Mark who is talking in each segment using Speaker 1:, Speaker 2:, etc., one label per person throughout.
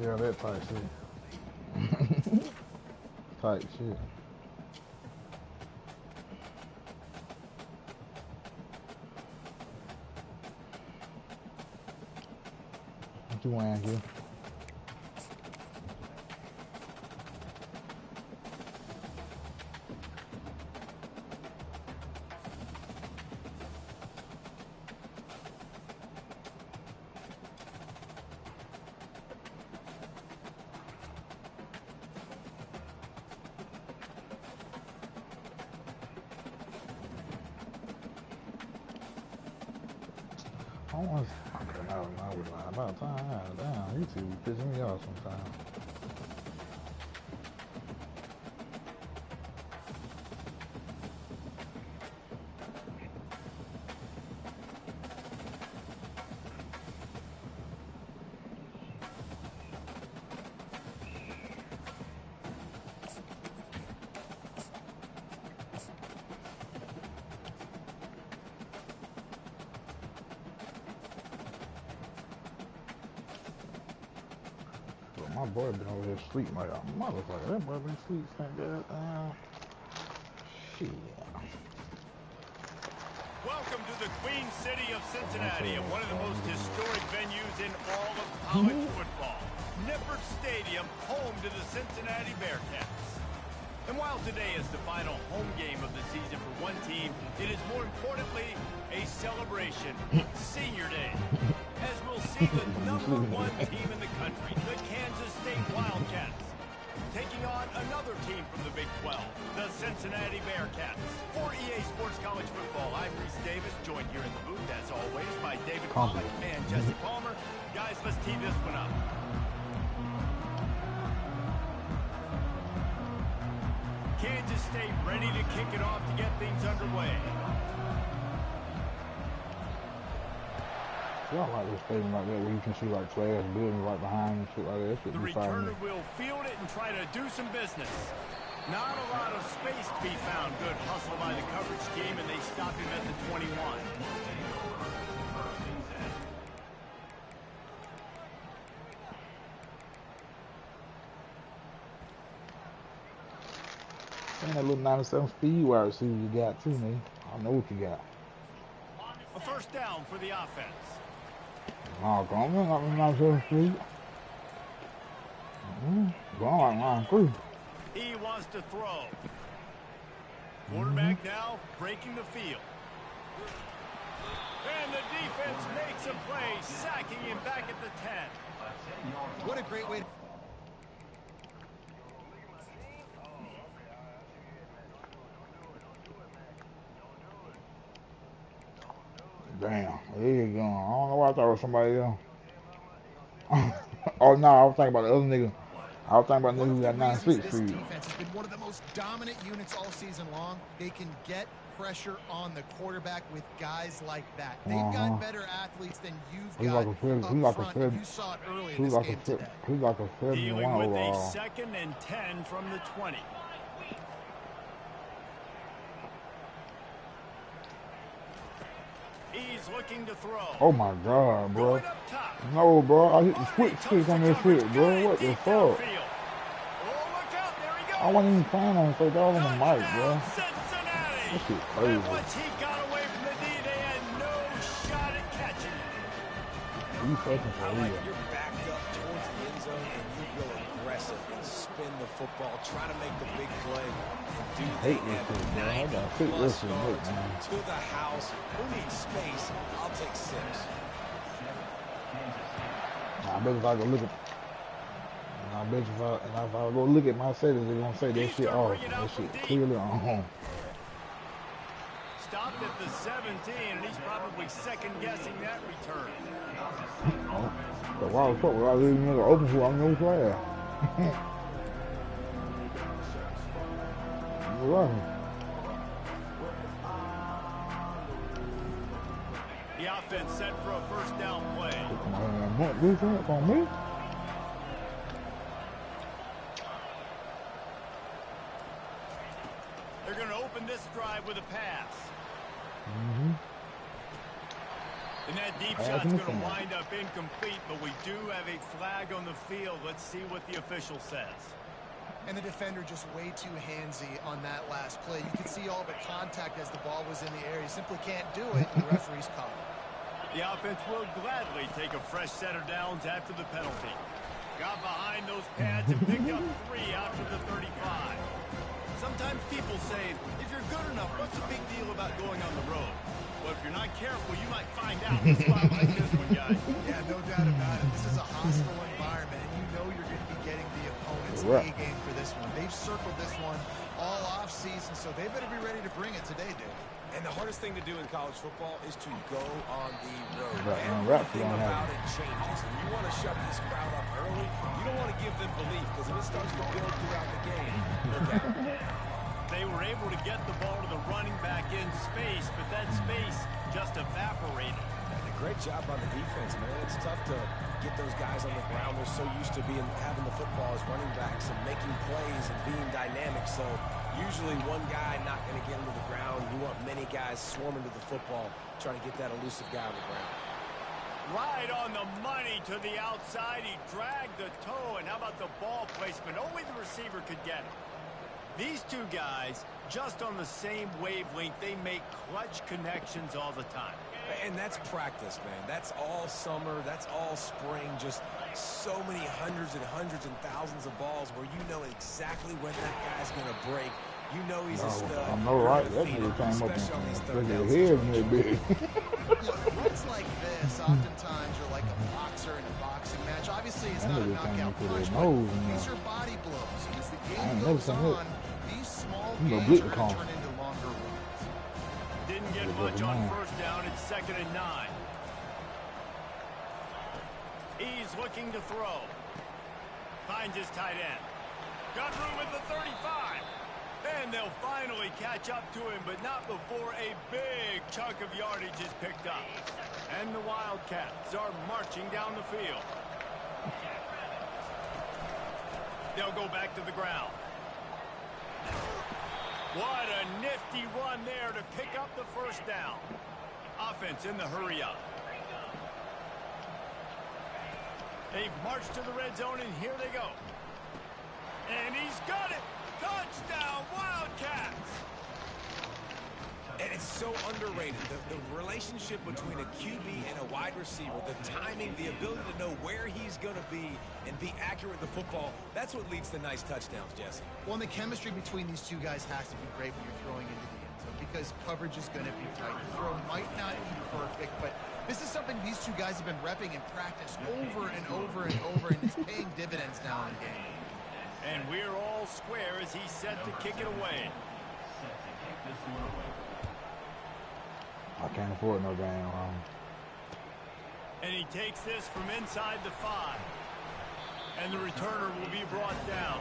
Speaker 1: Yeah, that type shit. Type shit. What you wearing here? I want to. Okay, now we're lying about time. Damn, YouTube pissing me off sometimes. My boy been over here sleeping like a motherfucker. That boy been sleeping like that. Shit.
Speaker 2: Welcome to the Queen City of Cincinnati, and one of the most historic venues in all of college football. Nippert Stadium, home to the Cincinnati Bearcats. And while today is the final home game of the season for one team, it is more importantly a celebration, Senior Day. As we'll see the #1 team in the country, the Kansas State Wildcats, taking on another team from the Big 12, the Cincinnati Bearcats. For EA Sports College Football, I'm Reese Davis, joined here in the booth, as always, by David Pollack and Jesse Palmer. Guys, let's tee this one up. Kansas State ready to kick it off to get things underway.
Speaker 1: I like this stadium like that where you can see like class buildings right behind and shit like that.
Speaker 2: The returner will field it and try to do some business. Not a lot of space to be found. Good hustle by the coverage team, and they stop him at the 21.
Speaker 1: And that little 97 speed wide receiver you got too, man. I know what you got.
Speaker 2: A first down for the offense.
Speaker 1: Oh, come on, not 97 speed. Going like 9-3.
Speaker 2: He wants to throw. Quarterback now breaking the field. And the defense makes a play, sacking him back at the 10.
Speaker 3: What a great way to...
Speaker 1: Damn, there you go. I don't know why I thought it was somebody else. Oh no, I was thinking about the other nigga. I was thinking about the nigga who got 96
Speaker 3: This
Speaker 1: speed.
Speaker 3: defense has been one of the most dominant units all season long. They can get pressure on the quarterback with guys like that. They've got better athletes than you've got up front. You saw it early in this game today.
Speaker 1: He's like a 71
Speaker 2: Dealing with
Speaker 1: overall.
Speaker 2: a 2nd and 10 from the 20. He's looking to throw.
Speaker 1: Oh my god, bro. No, bro. I hit the switch stick on this shit, bro. What the fuck? I wasn't even planning on it, so that was on the mic, bro. That shit crazy.
Speaker 2: Once he got away from the D, they had no shot at catching it.
Speaker 1: You fucking for real.
Speaker 4: You're backed up towards the end zone and you go aggressive and spin the football, try to make the big play. Do they have 90+ yards to the house? Who needs space? I'll take 6.
Speaker 1: I bet if I go look at, I bet if I go look at my settings, they're gonna say that shit off. That shit clearly on.
Speaker 2: Stopped at the 17, and he's probably second guessing that return.
Speaker 1: Oh, but why the fuck would I leave another open for I'm no player?
Speaker 2: The offense set for a first down play.
Speaker 1: On me?
Speaker 2: They're going to open this drive with a pass. And that deep shot's going going to wind up incomplete, but we do have a flag on the field. Let's see what the official says.
Speaker 3: And the defender just way too handsy on that last play. You could see all the contact as the ball was in the air. He simply can't do it, and the referee's caught it.
Speaker 2: The offense will gladly take a fresh set of downs after the penalty. Got behind those pads and picked up 3 after the 35. Sometimes people say, if you're good enough, what's the big deal about going on the road? Well, if you're not careful, you might find out in a spot like this one, guys.
Speaker 3: Yeah, no doubt about it. This is a hostile environment, and you know you're going to be getting the opponent's A game for this one. They've circled this one all off-season, so they better be ready to bring it today, dude.
Speaker 4: And the hardest thing to do in college football is to go on the road. Everything about it changes, and you want to shut this crowd up early. You don't want to give them belief, because if it starts to build throughout the game, look out.
Speaker 2: They were able to get the ball to the running back in space, but that space just evaporated.
Speaker 4: And a great job on the defense, man. It's tough to get those guys on the ground. They're so used to having the football as running backs and making plays and being dynamic. So usually one guy not going to get into the ground. You want many guys swarming to the football, trying to get that elusive guy on the ground.
Speaker 2: Right on the money to the outside. He dragged the toe, and how about the ball placement? Only the receiver could get it. These two guys, just on the same wavelength, they make clutch connections all the time.
Speaker 4: And that's practice, man. That's all summer. That's all spring. Just so many hundreds and thousands of balls where you know exactly when that guy's going to break. You know he's a stud.
Speaker 1: I know, right? That nigga came up and his head in that big.
Speaker 3: Runs like this, oftentimes you're like a boxer in a boxing match. Obviously, it's not a knockout punch, but these are body blows. As the game goes on, these small gains are going to turn into longer runs.
Speaker 2: Didn't get much on first down. It's 2nd and 9. He's looking to throw. Finds his tight end. Got room at the 35. And they'll finally catch up to him, but not before a big chunk of yardage is picked up. And the Wildcats are marching down the field. They'll go back to the ground. What a nifty run there to pick up the first down. Offense in the hurry up. They've marched to the red zone, and here they go. And he's got it. Touchdown, Wildcats!
Speaker 4: And it's so underrated. The relationship between a QB and a wide receiver, the timing, the ability to know where he's going to be and be accurate with the football, that's what leads to nice touchdowns, Jesse.
Speaker 3: Well, and the chemistry between these two guys has to be great when you're throwing into the end zone because coverage is going to be tight. The throw might not be perfect, but this is something these two guys have been repping in practice over and over and over, and it's paying dividends now in the game.
Speaker 2: And we're all square as he's set to kick it away.
Speaker 1: I can't afford no damn wrong.
Speaker 2: And he takes this from inside the 5. And the returner will be brought down.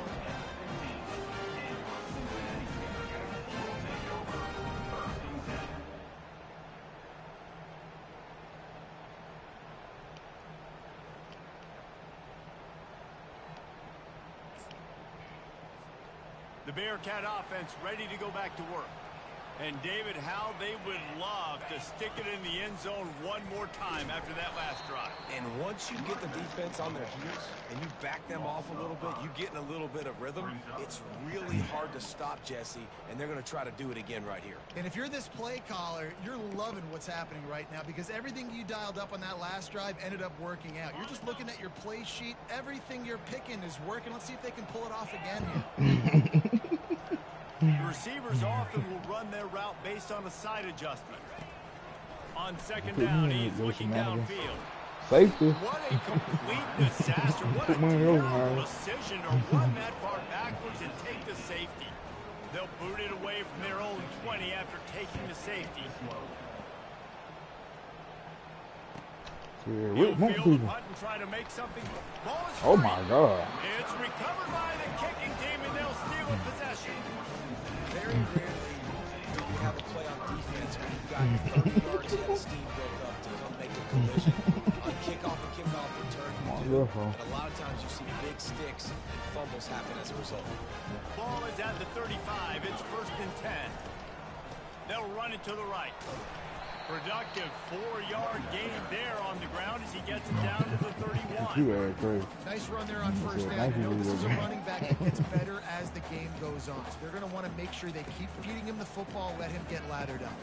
Speaker 2: The Bearcat offense ready to go back to work. And David, how they would love to stick it in the end zone one more time after that last drive.
Speaker 4: And once you get the defense on their heels and you back them off a little bit, you get in a little bit of rhythm, it's really hard to stop, Jesse, and they're going to try to do it again right here.
Speaker 3: And if you're this play caller, you're loving what's happening right now because everything you dialed up on that last drive ended up working out. You're just looking at your play sheet. Everything you're picking is working. Let's see if they can pull it off again here.
Speaker 2: The receivers often will run their route based on a side adjustment. On 2nd down, he's looking downfield.
Speaker 1: Safety.
Speaker 2: What a complete disaster. What a terrible decision to run that far backwards and take the safety. They'll boot it away from their own 20 after taking the safety. He'll field the punt and try to make something. Ball is free.
Speaker 1: Oh my God.
Speaker 2: It's recovered by the kicking team, and they'll steal a possession.
Speaker 4: Very rarely do you have a play on defense where you've got 30 yards yet of steam built up to come make a collision. On kickoff and kickoff return, you do. And a lot of times you see big sticks and fumbles happen as a result.
Speaker 2: Ball is at the 35. It's 1st and 10. They'll run it to the right. Productive 4-yard gain there on the ground as he gets it down to the 31.
Speaker 1: You are crazy.
Speaker 3: Nice run there on first down. You know, this is a running back that gets better as the game goes on. So they're going to want to make sure they keep feeding him the football, let him get laddered up.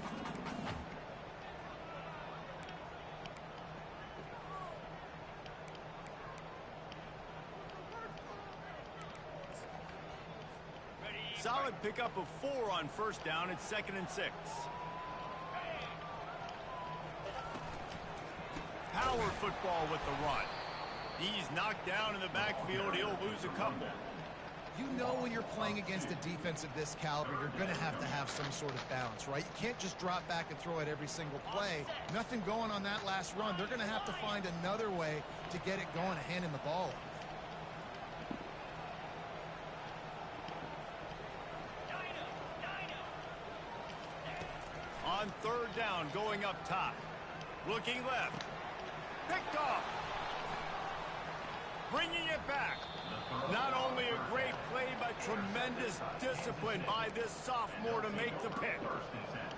Speaker 2: Solid pickup of 4 on first down. It's 2nd and 6. Power football with the run. He's knocked down in the backfield. He'll lose a couple.
Speaker 3: You know when you're playing against a defense of this caliber, you're going to have some sort of balance, right? You can't just drop back and throw it every single play. Nothing going on that last run. They're going to have to find another way to get it going and handing the ball.
Speaker 2: On third down, going up top. Looking left. Picked off. Bringing it back. Not only a great play, but tremendous discipline by this sophomore to make the pick.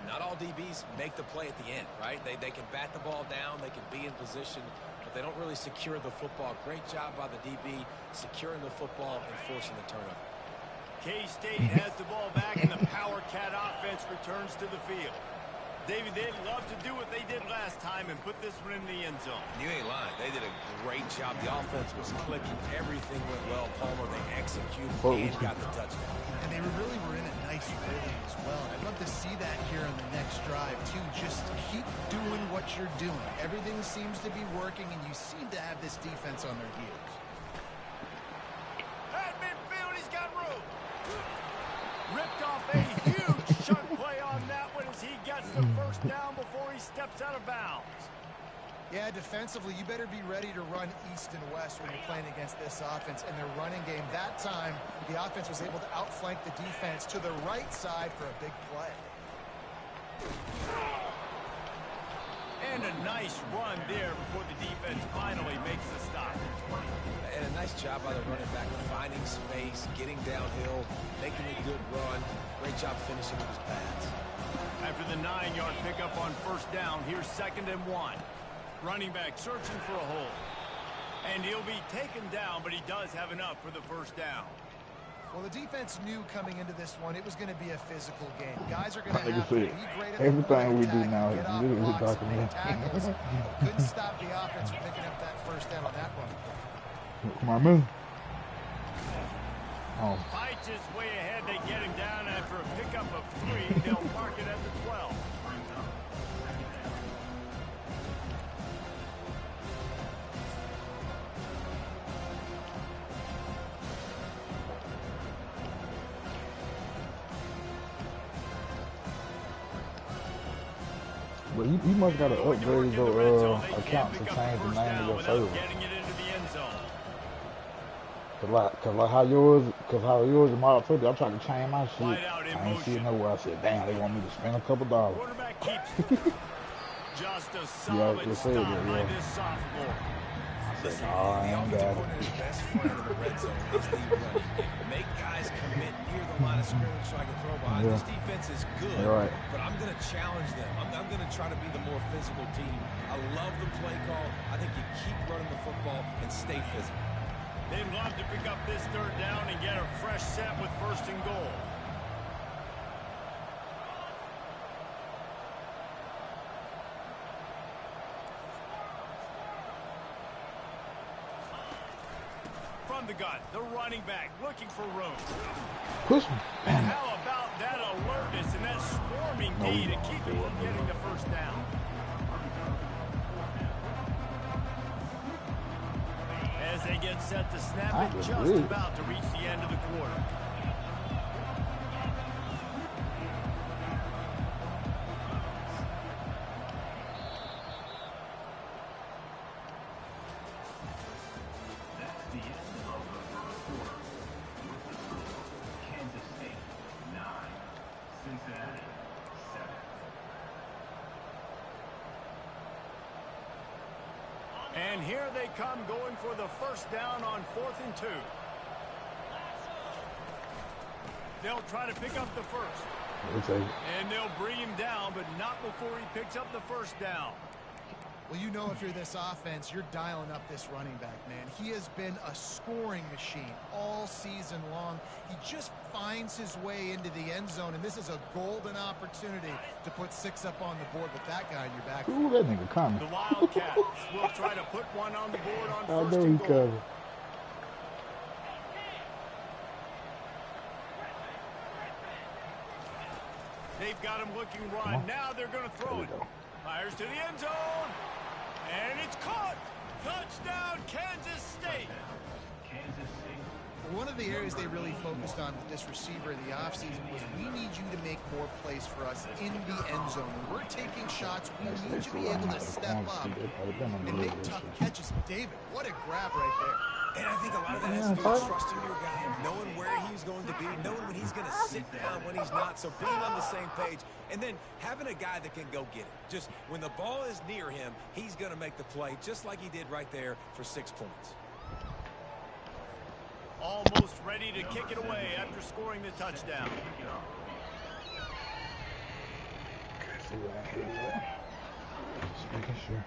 Speaker 4: Not all DBs make the play at the end, right? They can bat the ball down, they can be in position, but they don't really secure the football. Great job by the DB securing the football and forcing the turnover.
Speaker 2: K-State has the ball back, and the Power Cat offense returns to the field. David, they'd love to do what they did last time and put this one in the end zone.
Speaker 4: You ain't lying. They did a great job. The offense was clicking. Everything went well. Palmer, they executed and got the touchdown.
Speaker 3: And they really were in a nice rhythm as well. I'd love to see that here on the next drive, too. Just keep doing what you're doing. Everything seems to be working, and you seem to have this defense on their heels.
Speaker 2: At midfield, he's got room. Ripped off a huge chunk play on that one as he gets the first down before he steps out of bounds.
Speaker 3: Yeah, defensively, you better be ready to run east and west when you're playing against this offense and their running game. That time, the offense was able to outflank the defense to the right side for a big play.
Speaker 2: And a nice run there before the defense finally makes the stop.
Speaker 4: And a nice job by the running back, finding space, getting downhill, making a good run. Great job finishing with his pads.
Speaker 2: After the 9-yard pickup on first down, here's 2nd and 1. Running back searching for a hole. And he'll be taken down, but he does have enough for the first down.
Speaker 3: Well, the defense knew coming into this one it was going to be a physical game. Guys are going to have to be great at
Speaker 1: everything we do now is literally documented.
Speaker 3: Couldn't stop the offense from picking up that first down on that run.
Speaker 1: Come on, move.
Speaker 2: Fights his way ahead. They get him down after a pickup of 3. They'll mark it at the 12.
Speaker 1: But you must got to upgrade your account to change the name of your server. Cause like how yours is modeled too. I'm trying to change my shit. I ain't see it nowhere. I said, damn, they want me to spend a couple dollars.
Speaker 2: Just a solid stop by this sophomore.
Speaker 4: Listen, the offensive coordinator's best friend in the red zone is the running game. Make guys commit near the line of scrimmage so I can throw behind. This defense is good, but I'm going to challenge them. I'm going to try to be the more physical team. I love the play call. I think you keep running the football and stay physical.
Speaker 2: They'd love to pick up this third down and get a fresh set with 1st and goal. From the gun, the running back looking for room.
Speaker 1: Push me.
Speaker 2: How about that alertness and that swarming D to keep him from getting the first down? As they get set to snap it, just about to reach the end of the quarter. And here they come going for the first down on 4th and 2. They'll try to pick up the first. And they'll bring him down, but not before he picks up the first down.
Speaker 3: Well, you know, if you're this offense, you're dialing up this running back, man. He has been a scoring machine all season long. He just finds his way into the end zone, and this is a golden opportunity to put 6 up on the board with that guy in your back.
Speaker 1: Ooh, that nigga coming.
Speaker 2: The Wildcats will try to put one on the board on first and goal. They've got him looking run. Now they're going to throw it. Fires to the end zone. And it's caught. Touchdown, Kansas State.
Speaker 3: One of the areas they really focused on with this receiver in the offseason was we need you to make more plays for us in the end zone. When we're taking shots, we need you to be able to step up and make tough catches. David, what a grab right there.
Speaker 4: And I think a lot of that has to do with trusting your guy, knowing where he's going to be, knowing when he's going to sit down, when he's not, so being on the same page, and then having a guy that can go get it. Just when the ball is near him, he's going to make the play, just like he did right there for 6 points.
Speaker 2: Almost ready to kick it away after scoring the touchdown.
Speaker 1: Just making sure.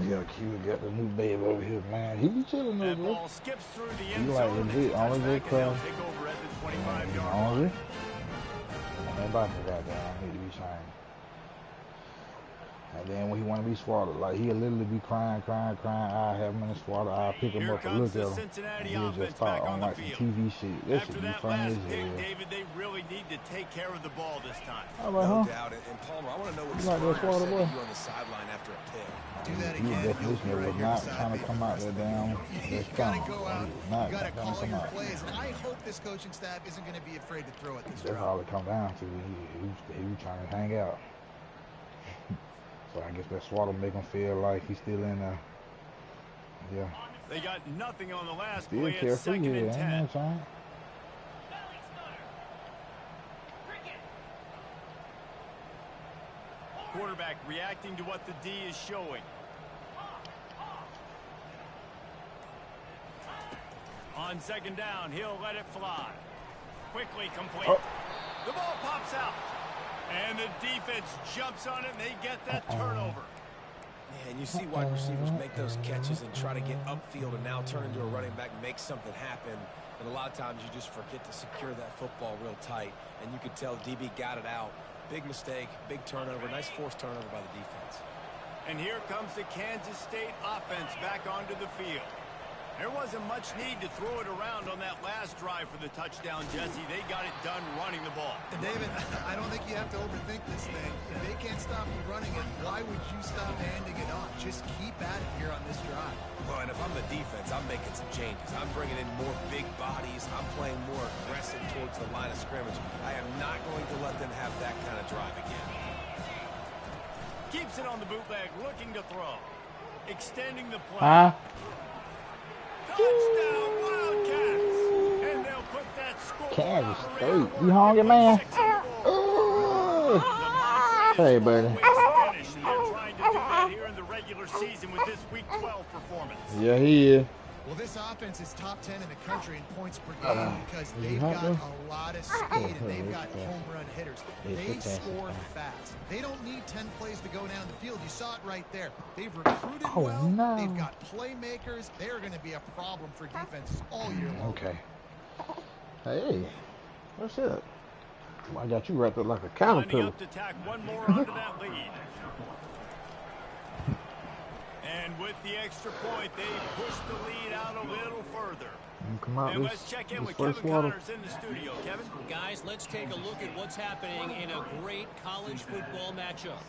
Speaker 1: Yeah, Q got the new babe over here, man. He be chilling over there.
Speaker 2: Ball skips through the end
Speaker 1: He like
Speaker 2: zone.
Speaker 1: legit, only good crowd.
Speaker 2: Take over at the 25-yard
Speaker 1: Only?
Speaker 2: line.
Speaker 1: Everybody forgot that. I need to be signed. And then when he want to be swallowed, like he'll literally be crying. I have him in the swatter. I pick him up and look at him. And he'll just start on like some TV shit. This should be funny as hell.
Speaker 2: David, they really need to take care of the ball this time.
Speaker 4: No doubt. And Palmer, I want to know what
Speaker 1: like that swatter boy?
Speaker 4: you on the sideline after a pick.
Speaker 3: Do that
Speaker 1: He
Speaker 3: again.
Speaker 1: definition was not trying to come out there down.
Speaker 3: You got to go out. You got to call your plays. And I hope this coaching staff isn't going to be afraid to throw it this
Speaker 1: That's
Speaker 3: route.
Speaker 1: all it come down to. He was trying to hang out. So I guess that swat will make him feel like he's still in there. Yeah.
Speaker 2: They got nothing on the last
Speaker 1: Still
Speaker 2: play at
Speaker 1: careful,
Speaker 2: 2nd and 10.
Speaker 1: Ain't no time.
Speaker 2: Quarterback reacting to what the D is showing. On 2nd down, he'll let it fly. Quickly complete.
Speaker 1: Oh.
Speaker 2: The ball pops out. And the defense jumps on it, and they get that turnover.
Speaker 4: Man, you see wide receivers make those catches and try to get upfield and now turn into a running back, make something happen. And a lot of times you just forget to secure that football real tight. And you could tell DB got it out. Big mistake, big turnover, nice forced turnover by the defense.
Speaker 2: And here comes the Kansas State offense back onto the field. There wasn't much need to throw it around on that last drive for the touchdown, Jesse. They got it done running the ball.
Speaker 3: And David, I don't think you have to overthink this thing. If they can't stop you running it, why would you stop handing it off? Just keep at it here on this drive.
Speaker 4: Well, and if I'm the defense, I'm making some changes. I'm bringing in more big bodies. I'm playing more aggressive towards the line of scrimmage. I am not going to let them have that kind of drive again.
Speaker 2: Keeps it on the bootleg, looking to throw. Extending the play. Touchdown, Wildcats! And they'll put that score.
Speaker 1: Kansas State. You hungry, man? Hey, buddy.
Speaker 2: They're trying to do that here in the regular season with this Week 12 performance.
Speaker 1: Yeah, he is.
Speaker 3: Well, this offense is top 10 in the country in points per game because they've got a lot of speed and they've got home run hitters. They score fast. They don't need 10 plays to go down the field. You saw it right there. They've recruited well. They've got playmakers. They're going to be a problem for defenses all year long.
Speaker 1: Okay. Hey, what's up? I got you wrapped up like a caterpillar.
Speaker 2: Up to tack one more onto that lead. And with the extra point, they push the lead out a little further.
Speaker 1: Come out
Speaker 2: and let's check in with Kevin Connors in the studio. Kevin?
Speaker 5: Guys, let's take a look at what's happening in a great college football matchup.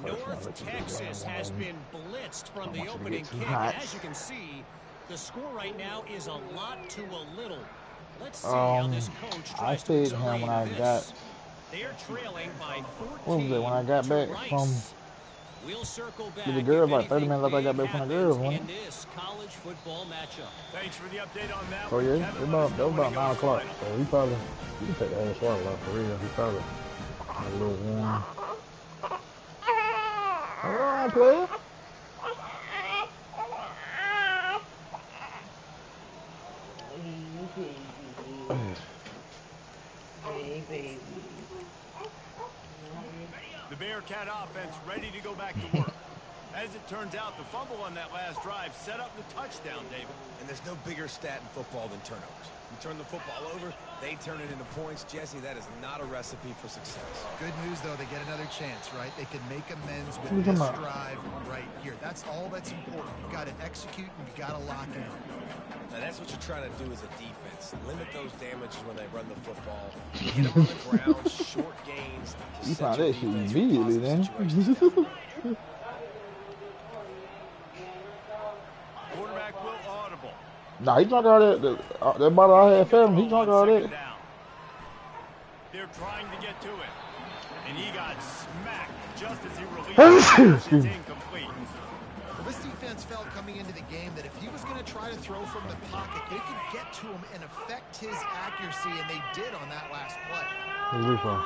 Speaker 5: North Texas has been blitzed from the opening kick. And as you can see, the score right now is a lot to a little. Let's see how this coach tries to explain this. They are trailing by 14.
Speaker 1: What was it when I got back from...
Speaker 5: We'll circle back.
Speaker 1: With the girls, like 30 minutes after I got back from the girls, wasn't
Speaker 5: in this college football matchup.
Speaker 2: Thanks for the update on that.
Speaker 1: So yeah, that was about 9 o'clock. So he can take the whole swallow out for real. He probably a little warm. Hold on, player.
Speaker 2: Bearcat offense ready to go back to work. As it turns out, the fumble on that last drive set up the touchdown, David.
Speaker 4: And there's no bigger stat in football than turnovers. You turn the football over, they turn it into points. Jesse, that is not a recipe for success.
Speaker 3: Good news, though, they get another chance, right? They can make amends with this drive right here. That's all that's important. You've got to execute and you've got to lock in.
Speaker 4: Now, that's what you're trying to do as a defense. Limit those damages when they run the football. Get them on the ground, short gains.
Speaker 1: You found that shit immediately, then.
Speaker 2: Quarterback will audible.
Speaker 1: Nah, he drunk all that bottle I had fed him. He drunk all that.
Speaker 2: They're trying to get to it. And he got smacked just as he released it. It's incomplete.
Speaker 3: Well, this defense felt coming into the game that if he was going to try to throw from the pocket, they could get to him and affect his accuracy, and they did on that last play.
Speaker 1: Where's he from?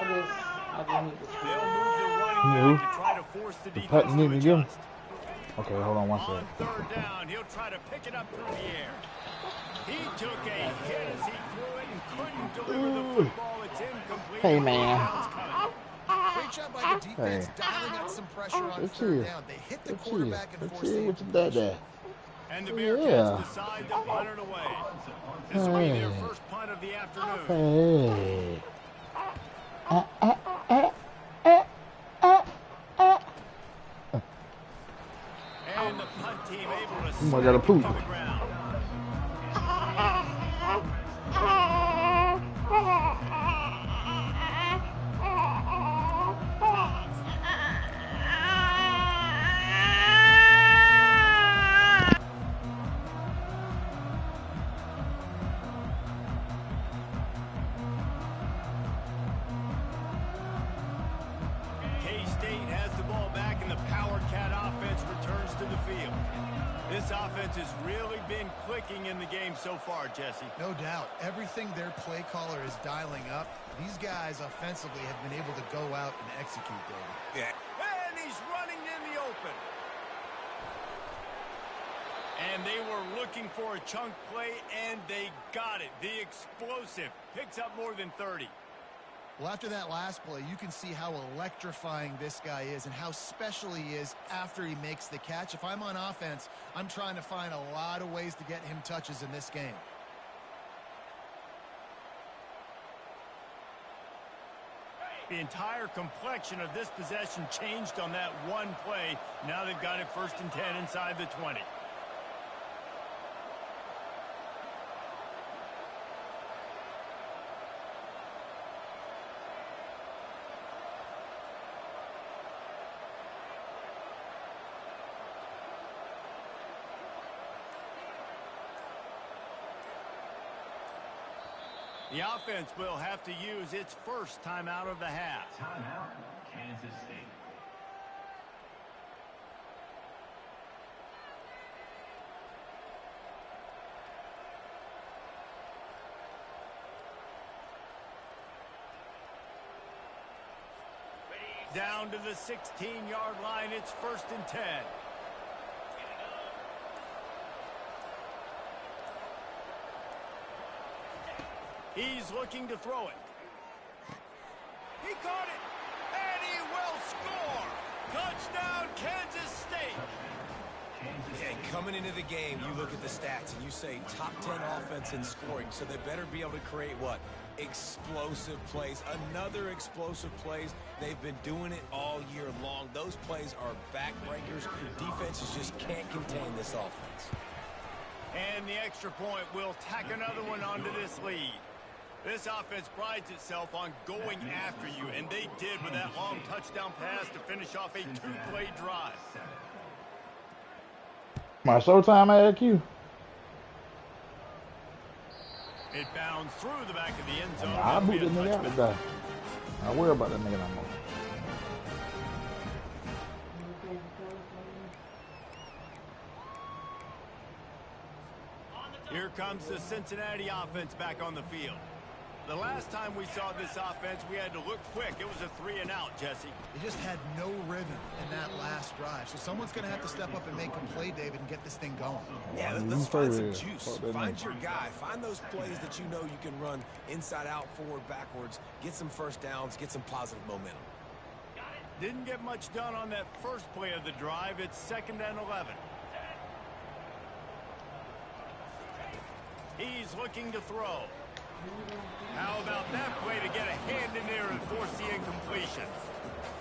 Speaker 2: They'll move the running back to try to force the defense to adjust.
Speaker 1: Okay, hold on one second.
Speaker 2: On third down, he'll try to pick it up through the air. He took a hit as he threw it and couldn't deliver the football. It's incomplete.
Speaker 1: Hey, man.
Speaker 3: Great job by the defense, dialing up some pressure on third down. They hit the quarterback and forced the incompletion.
Speaker 2: And the Bearcats decide to punt it away. This will be their first punt of the afternoon. And the punt team able to
Speaker 1: I got a poop.
Speaker 2: to the ground. K-State has the ball back and the Power Cat offense returns to the field. This offense has really been clicking in the game so far, Jesse.
Speaker 3: No doubt. Everything their play caller is dialing up, these guys offensively have been able to go out and execute, David.
Speaker 2: Yeah. And he's running in the open. And they were looking for a chunk play, and they got it. The explosive picks up more than 30.
Speaker 3: Well, after that last play, you can see how electrifying this guy is and how special he is after he makes the catch. If I'm on offense, I'm trying to find a lot of ways to get him touches in this game.
Speaker 2: The entire complexion of this possession changed on that one play. Now they've got it 1st and 10 inside the 20. The offense will have to use its first timeout of the half.
Speaker 6: Timeout, Kansas State.
Speaker 2: Down to the 16-yard line, it's 1st and 10. He's looking to throw it. He caught it, and he will score. Touchdown, Kansas State.
Speaker 4: And coming into the game, you look at the stats and you say top 10 offense in scoring, so they better be able to create what? Explosive plays. Another explosive plays. They've been doing it all year long. Those plays are backbreakers. Defenses just can't contain this offense.
Speaker 2: And the extra point will tack another one onto this lead. This offense prides itself on going after you, and they did with that long touchdown pass to finish off a 2-play drive.
Speaker 1: My showtime at IQ.
Speaker 2: It bounds through the back of the end zone.
Speaker 1: I boot that nigga out today. I don't worry about that nigga no more.
Speaker 2: Here comes the Cincinnati offense back on the field. The last time we saw this offense, we had to look quick. It was a 3-and-out, Jesse.
Speaker 3: They just had no rhythm in that last drive. So someone's going to have to step up and make a play, David, and get this thing going.
Speaker 4: Yeah, let's find some juice. Find your guy. Find those plays that you know you can run inside out, forward, backwards. Get some first downs. Get some positive momentum.
Speaker 2: Didn't get much done on that first play of the drive. It's 2nd and 11. He's looking to throw. How about that play to get a hand in there and force the incompletion?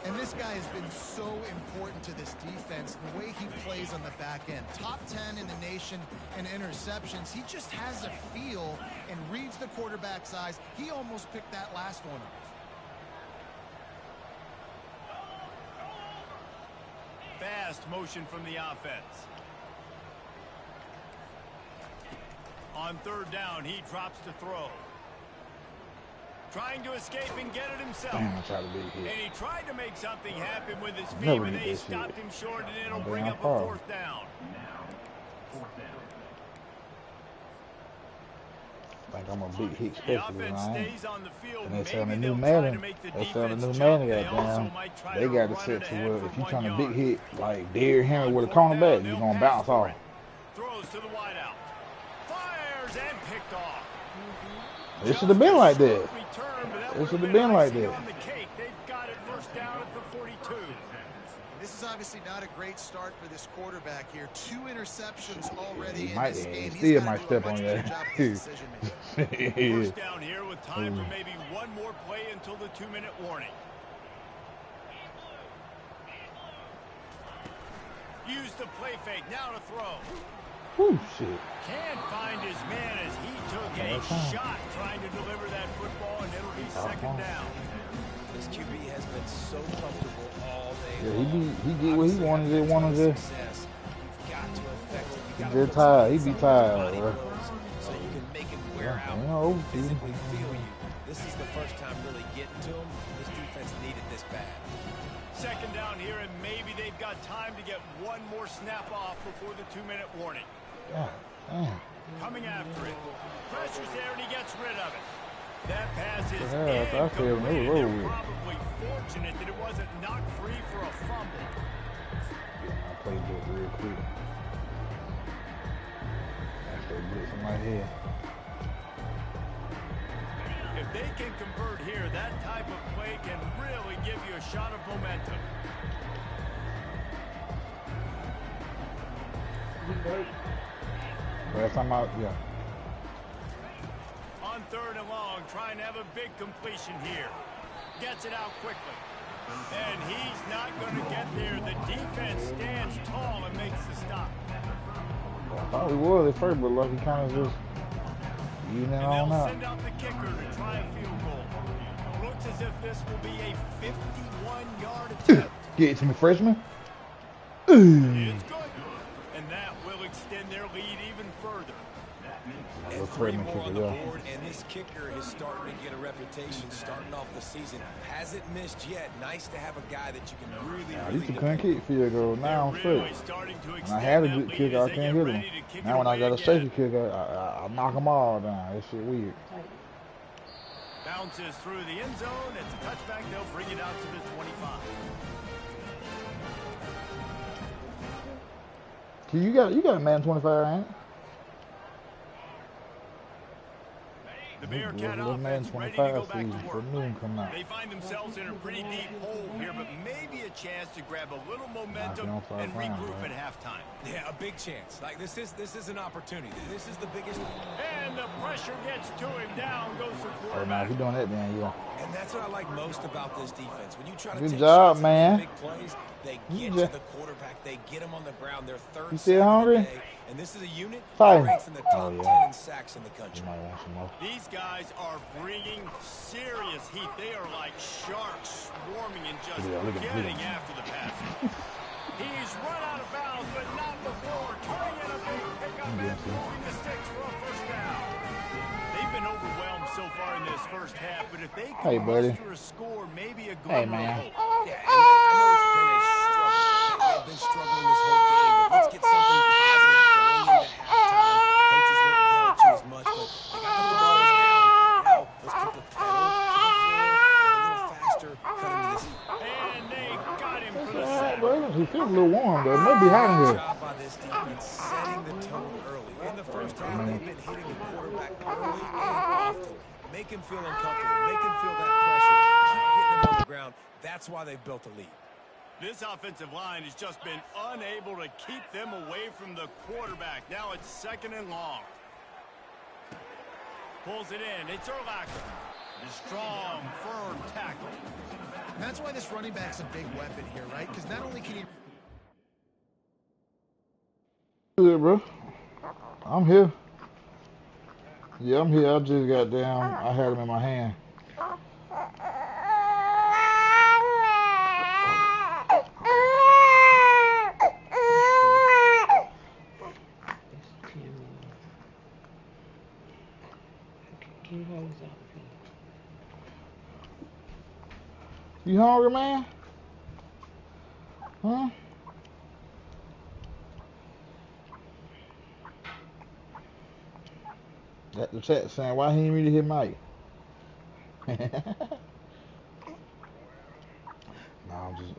Speaker 3: And this guy has been so important to this defense, the way he plays on the back end. Top 10 in the nation in interceptions. He just has a feel and reads the quarterback's eyes. He almost picked that last one up.
Speaker 2: Fast motion from the offense. On 3rd down, he drops to throw. Trying to escape and get it himself.
Speaker 1: Damn, I tried to beat him.
Speaker 2: And he tried to make something happen with his feet, but they stopped him short, and it'll bring up a 4th down.
Speaker 1: I think I'm a big hit specialist, man. And they selling a new
Speaker 2: Madden.
Speaker 1: They selling a new Madden, goddamn. They got it set to where if you trying to big hit like Derrick Henry with a cornerback, you're gonna bounce off.
Speaker 2: Throws to the wideout. Fires and picked off.
Speaker 1: It should have been like that. It should have been like that.
Speaker 2: They've got it 1st down at the 42.
Speaker 3: This is obviously not a great start for this quarterback here. 2 interceptions already in
Speaker 1: might,
Speaker 3: this game.
Speaker 1: Still might step on that.
Speaker 2: 1st down here with time for maybe one more play until the 2-minute warning. Use the play fake. Now to throw.
Speaker 1: Whew, shit.
Speaker 2: Can't find his man as he took a shot trying to deliver that football, and it'll be 2nd down.
Speaker 4: This QB has been so comfortable all day
Speaker 1: long. He get what he wanted. He wanted to.
Speaker 4: He
Speaker 1: just tired. He be tired, bro.
Speaker 4: So you can make it wear out, physically feel you. This is the first time really getting to him. This defense needed this bad.
Speaker 2: 2nd down here, and maybe they've got time to get one more snap off before the 2-minute warning. Coming after it. Pressure's there, and he gets rid of it. That pass is incomplete. They're probably fortunate that it wasn't knocked free for a fumble.
Speaker 1: I played this real quick. That's that blitz in my head.
Speaker 2: If they can convert here, that type of play can really give you a shot of momentum.
Speaker 1: Last time out, yeah.
Speaker 2: On 3rd and long, trying to have a big completion here. Gets it out quickly. And he's not going to get there. The defense stands tall and makes the stop.
Speaker 1: I thought he was at first, but look, he kind of just eating it on
Speaker 2: out.
Speaker 1: out.
Speaker 2: Send out the kicker to try a field goal. Looks as if this will be a 51-yard attempt.
Speaker 1: Get it to me, freshman.
Speaker 2: It's good. And that will extend their lead even further.
Speaker 4: And 3 more on the board, and this kicker is starting to get a reputation starting off the season. Hasn't missed yet. Nice to have a guy that you can really
Speaker 1: used to couldn't kick field goal. Now I'm straight. When I had a good kicker, I can't hit him. Now when I got a shaky kicker, I knock them all down. That shit weird.
Speaker 2: Bounces through the end zone. It's a touchback. They'll bring it out to the 25.
Speaker 1: You got a man 25, ain't it?
Speaker 2: The Bearcat offense ready to go back to work. They find themselves in a pretty deep hole here, but maybe a chance to grab a little momentum and regroup at halftime.
Speaker 4: Yeah, a big chance. Like this is an opportunity. This is the biggest.
Speaker 2: And the pressure gets to him. Down goes the quarterback.
Speaker 1: Oh, man, if you're doing that, then you.
Speaker 4: And that's what I like most about this defense. When you try to
Speaker 1: good
Speaker 4: take
Speaker 1: job,
Speaker 4: shots
Speaker 1: man.
Speaker 4: Big plays, they get to the quarterback. They get him on the ground. Their 3rd
Speaker 1: you still hungry?
Speaker 4: And this is a unit
Speaker 1: that
Speaker 4: ranks in the top 10 in sacks in the country.
Speaker 2: These guys are bringing serious heat. They are like sharks swarming and just getting after the passer. He's run out of bounds, but not before turning in a big pickup and moving the sticks for a 1st down. They've been overwhelmed so far in this 1st half, but if they can muster a score, maybe a glimmer of hope.
Speaker 4: Yeah, I know it's been a struggle. They've been struggling this whole game, but let's get something positive going into halftime. Coaches weren't yelling too as much, but they got the ball down. Now, let's put the pedal to the floor a little faster, cut into this.
Speaker 2: And they got him for the sack.
Speaker 1: He feels a little warm, though. It might be hot in here.
Speaker 4: Good job by this defense setting the tone early. In the 1st half, they've been hitting the quarterback early and often. Make him feel uncomfortable. Make him feel that pressure. Keep getting him on the ground. That's why they've built a lead.
Speaker 2: This offensive line has just been unable to keep them away from the quarterback. Now it's 2nd and long. Pulls it in. It's Urlacher. Strong, firm tackle.
Speaker 3: And that's why this running back's a big weapon here, right? Because not only can he...
Speaker 1: Good, bro. I'm here. Yeah, I'm here. I just got down. I had him in my hand. You hungry, man? Huh? Got the chat saying, why he ain't really hit Mike? No,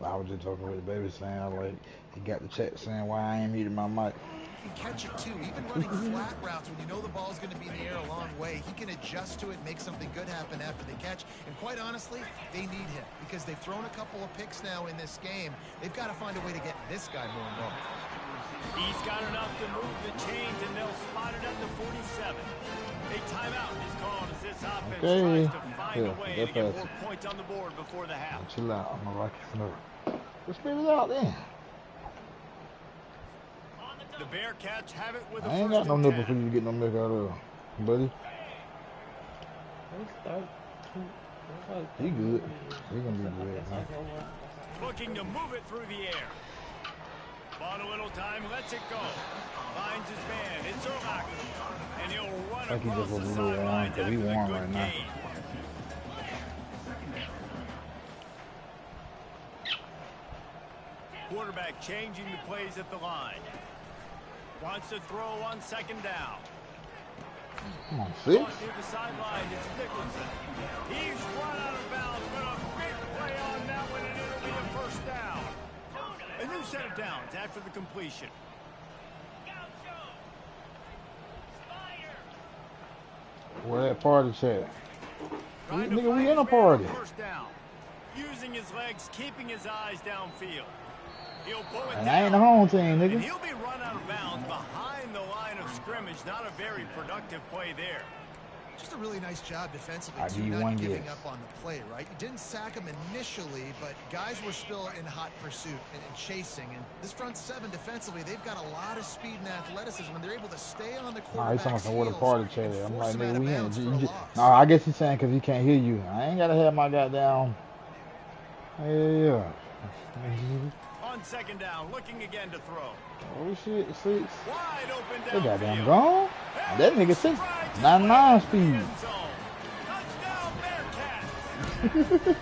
Speaker 1: I was just talking with the baby saying, like, he got the chat saying, why I ain't muted my mic.
Speaker 3: He can catch it too. Even running flat routes when you know the ball's going to be in the air a long way, he can adjust to it, make something good happen after the catch. And quite honestly, they need him because they've thrown a couple of picks now in this game. They've got to find a way to get this guy more involved.
Speaker 2: He's got enough to move the chains, and they'll spot it at the 47. A timeout is called as this offense tries to find a way to get more points on the board before the half.
Speaker 1: Chill out. I'm going to rock your snow. Let's spit it out then.
Speaker 2: The Bearcats have it with a
Speaker 1: I ain't got no nipple for you to get no milk out of, buddy. He good. He gonna be good, man.
Speaker 2: Looking to move it through the air. Bought a little time, lets it go. Finds his man. It's Urlacher. And he'll run across the sidelines after the good game. Quarterback changing the plays at the line. Wants to throw on 2nd down.
Speaker 1: Come on, Sid.
Speaker 2: Near the sideline, it's Nicholson. He's run out of bounds, but a big play on that one, and it'll be a 1st down. A new set of downs after the completion.
Speaker 1: Where that party chat? Nigga, we in a party.
Speaker 2: 1st down. Using his legs, keeping his eyes downfield. He'll pull it
Speaker 1: And
Speaker 2: down.
Speaker 1: I ain't the home team, nigga.
Speaker 2: And he'll be run out of bounds behind the line of scrimmage. Not a very productive play there.
Speaker 3: Just a really nice job defensively,
Speaker 1: I
Speaker 3: too,
Speaker 1: need
Speaker 3: not
Speaker 1: one
Speaker 3: giving
Speaker 1: guess.
Speaker 3: up on the play, right? You didn't sack him initially, but guys were still in hot pursuit and chasing. And this front 7 defensively, they've got a lot of speed and athleticism, and they're able to stay on the quarterback's
Speaker 1: Nah, he's talking about what a party chat is. I'm like, nigga, we in.
Speaker 3: No,
Speaker 1: I guess he's saying because he can't hear you. I ain't got to have my goddamn. Yeah.
Speaker 2: On 2nd down, looking again to throw.
Speaker 1: Oh, shit, 6.
Speaker 2: Wide open
Speaker 1: They
Speaker 2: downfield.
Speaker 1: goddamn gone. That nigga 6. 99 speed.
Speaker 2: Touchdown, Bearcats.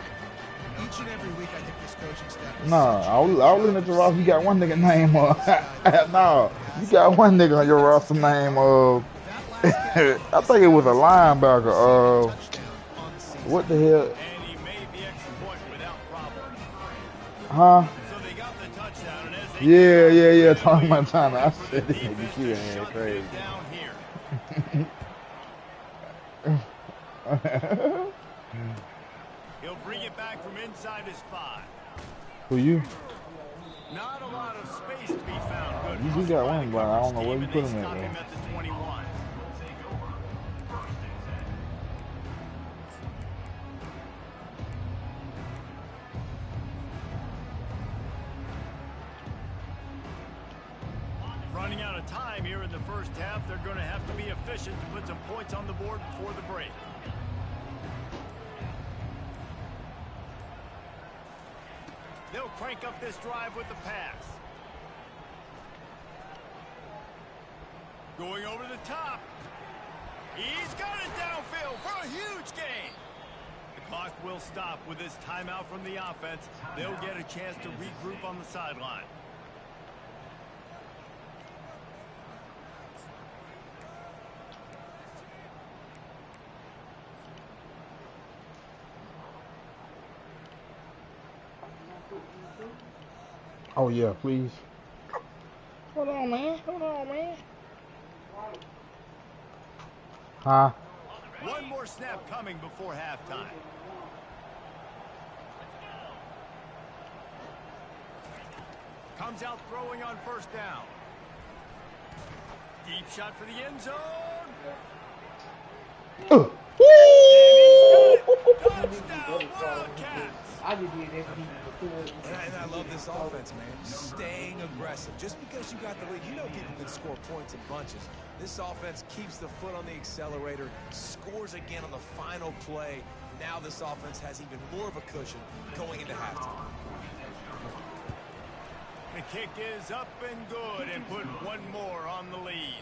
Speaker 3: Each and every week, I think this coaching staff.
Speaker 1: Nah, I was looking at your roster. You got one nigga name no, you got one nigga on your roster name I think it was a linebacker. What the hell?
Speaker 2: And he made the extra point without problem.
Speaker 1: Huh?
Speaker 2: So they got the touchdown, and as they
Speaker 1: Yeah. Talking about time. I said this nigga shit ain't crazy.
Speaker 2: down here. He'll bring it back from inside his 5.
Speaker 1: Who you?
Speaker 2: Not a lot of space to be found. Good.
Speaker 1: You do got one, but I don't know where you put him
Speaker 2: Stop him
Speaker 1: at.
Speaker 2: at the 21. Running out of time here in the 1st half. They're going to have to be efficient to put some points on the board before the break. They'll crank up this drive with the pass. Going over the top. He's got it downfield for a huge gain. The clock will stop with this timeout from the offense. They'll get a chance to regroup on the sideline.
Speaker 1: Oh yeah, please. Hold on, man. Huh?
Speaker 2: One more snap coming before halftime. Comes out throwing on first down. Deep shot for the end zone. And he's got it. Touchdown, Wildcats.
Speaker 4: And I love this offense, man. Staying aggressive. Just because you got the lead, you know people can score points in bunches. This offense keeps the foot on the accelerator, scores again on the final play. Now this offense has even more of a cushion going into halftime.
Speaker 2: The kick is up and good, and put one more on the lead.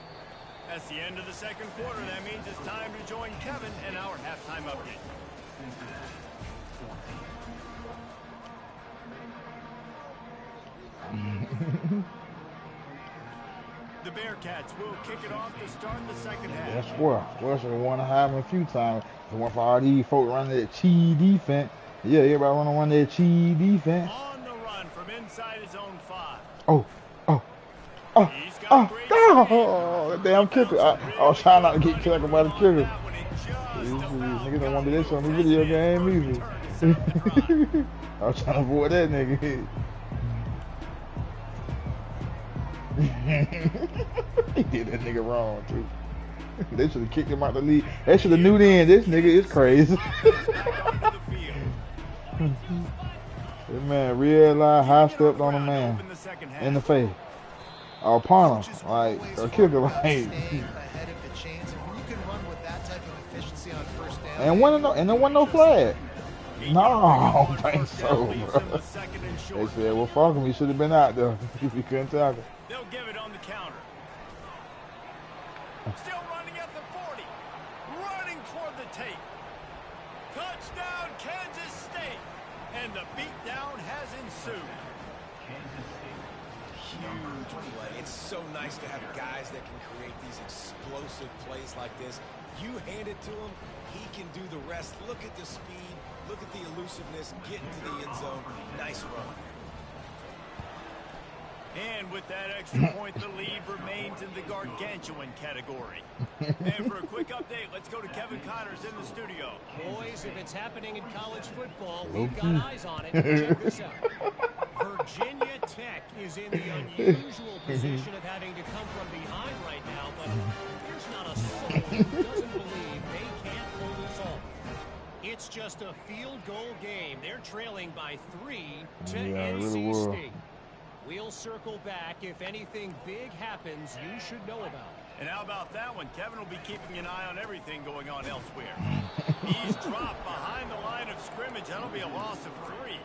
Speaker 2: That's the end of the second quarter. That means it's time to join Kevin in our halftime update. The Bearcats will kick it off to start the second half.
Speaker 1: That's square. Square should have won the Heisman a few times. The one for all these folks running that cheese defense. Yeah, everybody want to run that cheese defense.
Speaker 2: On the run from inside his own 5.
Speaker 1: Oh, that damn kicker. I was trying not to get tackled by the kicker. Niggas don't want to do this on the video game either. I was trying to avoid that nigga. He did that nigga wrong too. They should have kicked him out the league. They should have knew then this nigga is crazy. This man realized high stepped on a man in the face. Or upon him, like a kicker, like. And there wasn't no flag. No, I don't think so, bro. They said, well, fuck him. He should have been out there if he couldn't tackle.
Speaker 2: They'll give it on the counter. Still running at the 40. Running toward the tape. Touchdown, Kansas State. And the beatdown has ensued.
Speaker 4: Huge play. It's so nice to have guys that can create these explosive plays like this. You hand it to him, he can do the rest. Look at the speed. Look at the elusiveness. Get into the end zone. Nice run.
Speaker 2: And with that extra point, the lead remains in the gargantuan category. And for a quick update, let's go to Kevin Connors in the studio.
Speaker 5: Boys, if it's happening in college football, we've got eyes on it. Check this out. Virginia Tech is in the unusual position of having to come from behind right now, but there's not a soul who doesn't believe they can't pull this off. It's just a field goal game. They're trailing by 3 to NC State. We'll circle back. If anything big happens, you should know about it.
Speaker 2: And how about that one? Kevin will be keeping an eye on everything going on elsewhere. He's dropped behind the line of scrimmage. That'll be a loss of 3.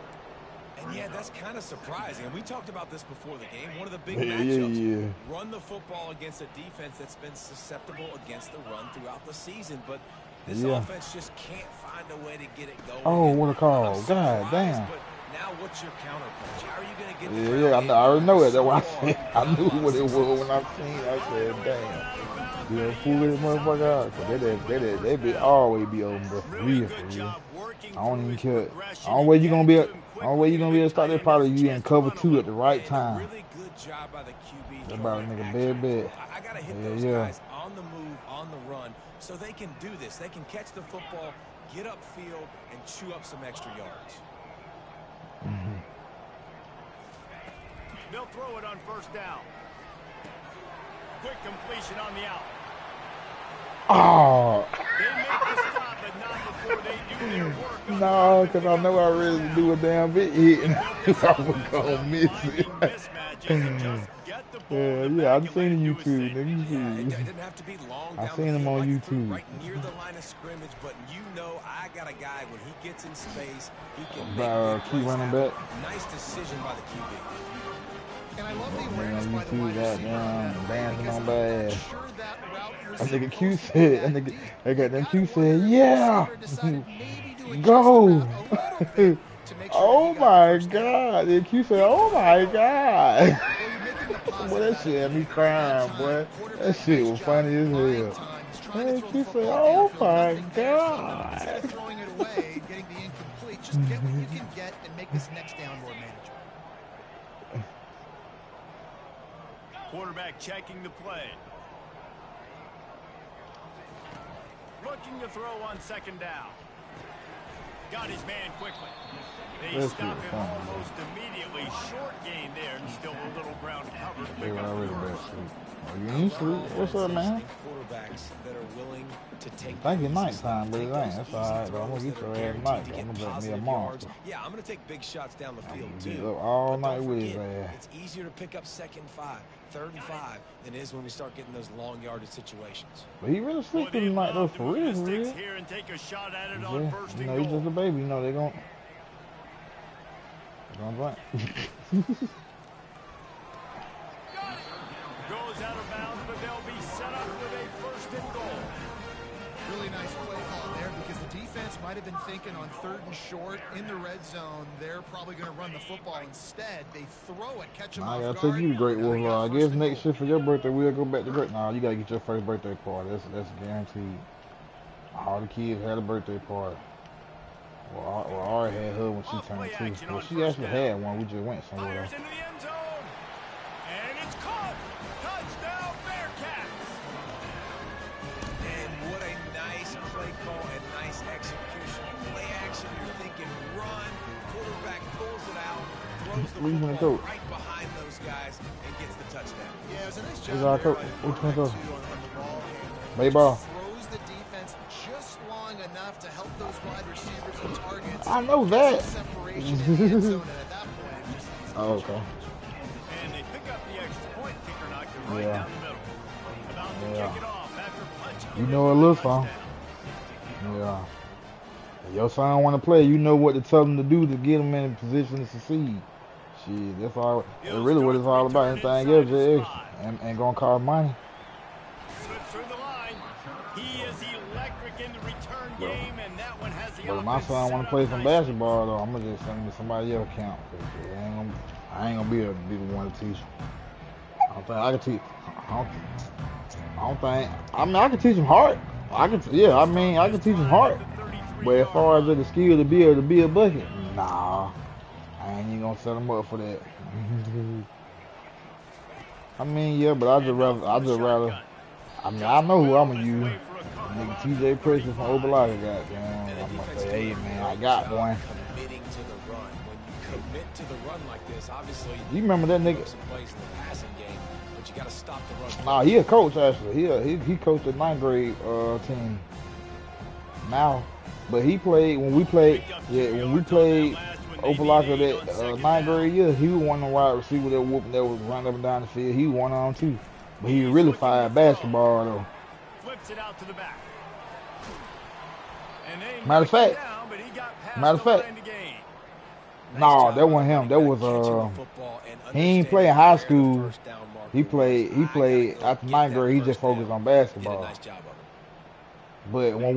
Speaker 4: And yeah, that's kind of surprising. And we talked about this before the game. One of the big matchups. Run the football against a defense that's been susceptible against the run throughout the season. But this offense just can't find a way to get it going.
Speaker 1: Oh, what a call. God damn.
Speaker 4: But now what's your counterpunch? How are you going to get
Speaker 1: I already know it. That's why I said I knew what it was when I seen it. I said, damn. Yeah, fool this motherfucker out. They be always be open, bro. For real. I don't even care. The only way you're gonna be able to start that probably you in cover 2 at the right time.
Speaker 4: Really good job by the QB.
Speaker 1: That about a nigga bad.
Speaker 4: I gotta hit those guys on the move, on the run, so they can do this. They can catch the football, get upfield, and chew up some extra yards.
Speaker 2: They'll throw it on first down. Quick completion on the out.
Speaker 1: Oh.
Speaker 2: They make the stop, but not before they do their work.
Speaker 1: No, because I know I really do a damn bit hit, and I was gonna miss it. Yeah, I've seen YouTube, nigga.
Speaker 4: It didn't have to be long.
Speaker 1: I've seen him on YouTube.
Speaker 4: Right near the line of scrimmage, but you know I got a guy when he gets in space, he can
Speaker 1: make key running back.
Speaker 4: Nice decision by the QB.
Speaker 3: And I love the awareness by the wide
Speaker 1: dancing on bad. That nigga Q said, they got that Q said, yeah, go. Oh my God. Then Q said, oh my God. Boy, that shit had me crying, boy. That shit was funny as hell. And Q said, oh my God.
Speaker 3: Instead of throwing it away, getting the incomplete, just get what you can get and make this next down more manageable.
Speaker 2: Quarterback checking the play. Looking to throw on second down. Got his man quickly. They stop him almost immediately. Short gain there. Still a little ground covered.
Speaker 1: They were already back. Oh, you ain't sleep? What's up, man?
Speaker 4: Quarterbacks that are willing to take
Speaker 1: I think it's nighttime, but it ain't. That's alright, though. I'm gonna get your ass tonight. I'm gonna bet me a monster.
Speaker 4: Yeah, I'm gonna take big shots down the field
Speaker 1: I'm
Speaker 4: too.
Speaker 1: gonna be up all
Speaker 4: But
Speaker 1: night
Speaker 4: don't
Speaker 1: with his
Speaker 4: forget,
Speaker 1: ass.
Speaker 4: it's easier to pick up second and 5, third and 5 than it is when we start getting those long yardage situations.
Speaker 1: But he really sleeping tonight, though, for real, for real.
Speaker 2: Here and take a shot at it
Speaker 1: Yeah,
Speaker 2: on first
Speaker 1: you
Speaker 2: and
Speaker 1: know, he's
Speaker 2: goal.
Speaker 1: just a baby. You know, they're gonna drink.
Speaker 2: Goes out of bounds, but they'll be set up with a first and goal.
Speaker 3: Really nice play call there because the defense might have been thinking on 3rd and short in the red zone. They're probably going to run the football instead. They throw it, catch them off
Speaker 1: I
Speaker 3: guard.
Speaker 1: gotta take you to Great
Speaker 3: Now they
Speaker 1: Wolf.
Speaker 3: got
Speaker 1: I
Speaker 3: first
Speaker 1: guess
Speaker 3: and
Speaker 1: next
Speaker 3: goal.
Speaker 1: year for your birthday, we'll go back to Great. Nah, you gotta get your first birthday party. That's guaranteed. All the kids had a birthday party. Well, Ari had her when she turned 2. Well, she actually had one. We just went somewhere
Speaker 2: Fires
Speaker 1: else.
Speaker 2: into the end zone. And it's caught. Touchdown, Bearcats.
Speaker 4: And what a nice play call and nice execution. Play action, you're thinking run, quarterback pulls it out, throws the
Speaker 1: Where you gonna
Speaker 4: football
Speaker 1: go?
Speaker 4: right behind those guys and gets the touchdown.
Speaker 3: Yeah, it was a nice
Speaker 1: Where's
Speaker 3: job
Speaker 1: our
Speaker 3: there
Speaker 1: coach?
Speaker 3: by the
Speaker 1: Which one
Speaker 3: quarterback,
Speaker 1: goes?
Speaker 3: too, on the ball handler.
Speaker 1: Baseball.
Speaker 3: Just throws the defense just long enough to help those wide receivers and targets.
Speaker 1: I know that.
Speaker 3: Separation in the end zone, and at that point, it just needs to
Speaker 1: Oh,
Speaker 3: be
Speaker 1: okay.
Speaker 2: And they pick up the extra point. Kicker knocked it right
Speaker 1: Yeah.
Speaker 2: down the middle. About to
Speaker 1: Yeah.
Speaker 2: kick it off after punching
Speaker 1: You
Speaker 2: it
Speaker 1: know
Speaker 2: in
Speaker 1: a
Speaker 2: for
Speaker 1: little
Speaker 2: touchdown.
Speaker 1: something. Yeah. If your son want to play, you know what to tell him to do to get him in a position to succeed. Shit, that's all. That's really what it's all about. Anything else is extra and gonna cost money.
Speaker 2: Slips through the line. He is electric in the return game, and that one has the
Speaker 1: But if my
Speaker 2: offense
Speaker 1: son
Speaker 2: set
Speaker 1: want to
Speaker 2: up
Speaker 1: play some
Speaker 2: nicely.
Speaker 1: basketball, though, I'm gonna just send him to somebody else camp. 'Cause I ain't gonna be able to be the one to teach him. I don't think I can teach. I don't think. I mean, I can teach him hard. I can. Yeah, I mean, I can teach him hard. But as far as the skill to be able to be a bucket, nah, I ain't even gonna set him up for that. I mean, yeah, but I just rather. I mean, I know who I'm gonna use. Nigga TJ Preston from Oberlager, goddamn. I'm gonna say, hey man, I got one.
Speaker 4: Committing to the run. When you commit to the run like this, obviously
Speaker 1: You remember that nigga?
Speaker 4: some plays in the passing game, but you got to stop the run.
Speaker 1: Nah, he a coach actually. He coached the 9th grade team now, but he played when we played. Yeah, when we played Oberlager that 9th grade year, he was one of the wide receivers that was running up and down the field. He was one of them too, but he really fired basketball though.
Speaker 2: Flips it out to the back. And they
Speaker 1: Matter of fact,
Speaker 2: down, but he got past
Speaker 1: matter of
Speaker 2: the
Speaker 1: fact,
Speaker 2: line to gain.
Speaker 1: no, that wasn't him. That was he ain't play in high school. He played after 9th grade. He just focused on basketball. But when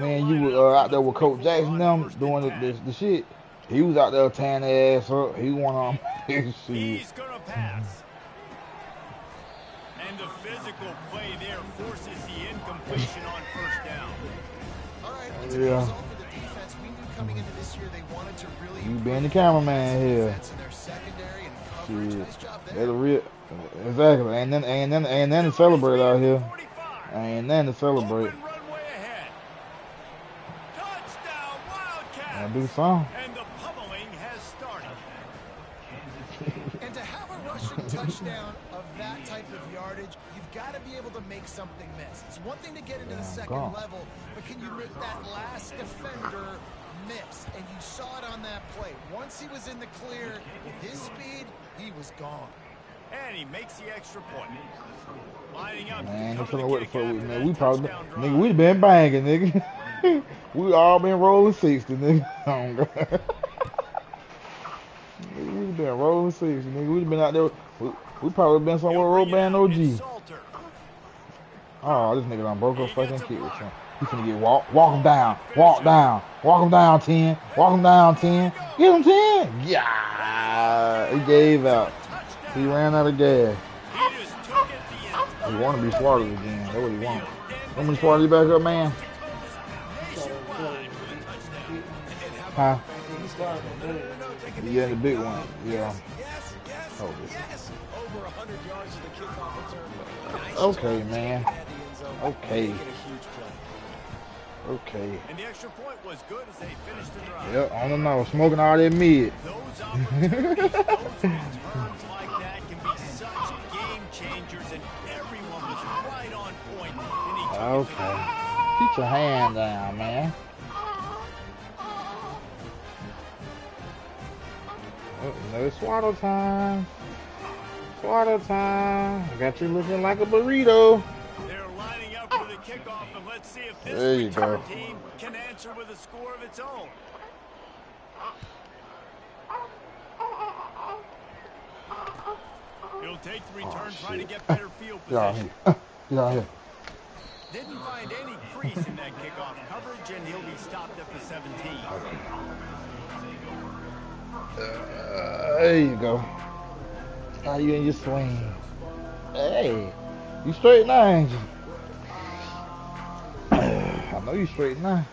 Speaker 1: me and you were out there with Coach Jackson them doing the shit, he was out there tearing their ass up. He won on his shit.
Speaker 2: He's gonna pass. And the physical play there forces the incompletion on first down.
Speaker 3: All right, it's a
Speaker 1: Yeah.
Speaker 3: result for the defense. We knew coming into this year they wanted to really
Speaker 1: You being the cameraman here.
Speaker 3: defense in their secondary and coverage.
Speaker 1: Shit.
Speaker 3: Nice job there.
Speaker 1: That's a real exactly. And then to celebrate out here. And then to celebrate.
Speaker 2: Open runway ahead. Touchdown, Wildcats.
Speaker 1: Gotta do something.
Speaker 2: And the pummeling has started.
Speaker 3: And to have a rushing touchdown of that type of yardage, you've got to be able to make something miss. It's one thing to get into the second
Speaker 1: gone.
Speaker 3: level, but can you make that last defender miss? And you saw it on that play. Once he was in the clear, with his speed, he was gone.
Speaker 2: And he makes the extra point. Lining up
Speaker 1: Man,
Speaker 2: to
Speaker 1: I'm
Speaker 2: cover
Speaker 1: telling
Speaker 2: the
Speaker 1: what the
Speaker 2: kick
Speaker 1: fuck we
Speaker 2: after
Speaker 1: man.
Speaker 2: that
Speaker 1: We probably
Speaker 2: touchdown
Speaker 1: nigga,
Speaker 2: drive.
Speaker 1: we been banging, nigga. We all been rolling 60, nigga. Oh, God. Nigga, we been rolling 60, nigga. We been out there. We probably been somewhere
Speaker 2: He'll
Speaker 1: road
Speaker 2: bring it
Speaker 1: band
Speaker 2: out.
Speaker 1: OG.
Speaker 2: It's Salter.
Speaker 1: Oh, this nigga done broke a
Speaker 2: He
Speaker 1: fucking
Speaker 2: gets a
Speaker 1: kick.
Speaker 2: block.
Speaker 1: He finna get walk him down, walk him down 10, walk him down 10, get him 10. Yeah, he gave out. He ran out of gas.
Speaker 2: He just took it the
Speaker 1: He
Speaker 2: entire
Speaker 1: want to be smarter again. That's what he want. How many smarter you back up, man?
Speaker 2: nationwide for the touchdown.
Speaker 1: Huh?
Speaker 4: Yeah,
Speaker 1: Yeah, the big one. Yeah.
Speaker 4: Yes, yes,
Speaker 1: Oh,
Speaker 4: yes. Over 100 yards to the kickoff return. Nice
Speaker 1: Okay,
Speaker 4: job
Speaker 1: man.
Speaker 4: taking that in the end zone,
Speaker 1: Okay.
Speaker 4: making a huge play.
Speaker 1: Okay.
Speaker 2: And the extra point was good as they finished the drive.
Speaker 1: Yep, I don't know. Smoking all that mid.
Speaker 2: Those opportunities, those returns like that
Speaker 1: Okay. Keep your hand down, man. Oh, no swaddle time. Swaddle time. I got you looking like a burrito.
Speaker 2: They're lining up for the kickoff, and let's see if this
Speaker 1: There you go.
Speaker 2: return team can answer with a score of its own. He'll take the return, trying to get better field position.
Speaker 1: Get out here.
Speaker 2: Didn't find any crease in that kickoff coverage, and he'll be stopped at the 17.
Speaker 1: There you go. Now you in your swing. Hey, you straight now, ain't you? I know you straight now.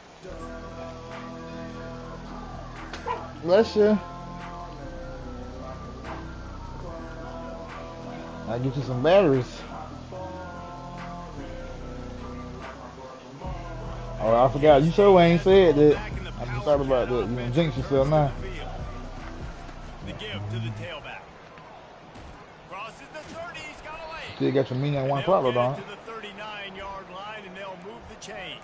Speaker 1: Bless you. I'll get you some batteries. Oh, I forgot. You sure ain't said that. I just thought about that. You gonna jinx yourself now.
Speaker 2: The give to the tailback. Crosses the 30. He's got a lane.
Speaker 1: Still got your meaning at 1 o'clock, though, don't it?
Speaker 2: To the 39-yard line, and they'll move the chains.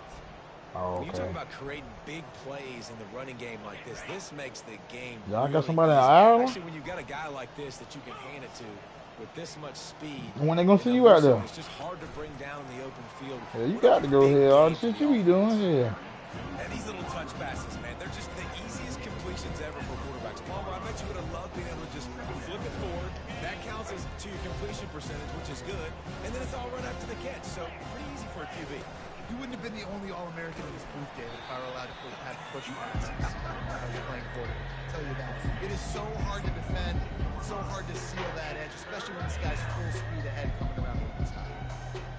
Speaker 1: Oh,
Speaker 4: When you
Speaker 1: okay.
Speaker 4: talk about creating big plays in the running game like this makes the game.
Speaker 1: Y'all
Speaker 4: really
Speaker 1: got somebody in
Speaker 4: easy.
Speaker 1: Ireland?
Speaker 4: Actually, when you got a guy like this that you can hand it to with this much speed.
Speaker 1: When they gonna see you out there?
Speaker 4: It's just hard to bring down in the open field.
Speaker 1: Yeah, you got to go ahead. All the shit you be doing, yeah.
Speaker 4: And these little touch passes, man, they're just the easiest completions ever for quarterbacks. Palmer, I bet you would have loved being able to just flip it forward. That counts as to your completion percentage, which is good. And then it's all run after the catch. So pretty easy for a QB.
Speaker 3: You wouldn't have been the only All-American in this booth, David, if I were allowed to have push passes when I was playing quarterback. I'll tell you that. It is so hard to defend. It's so hard to seal that edge, especially when this guy's full speed ahead coming around the inside.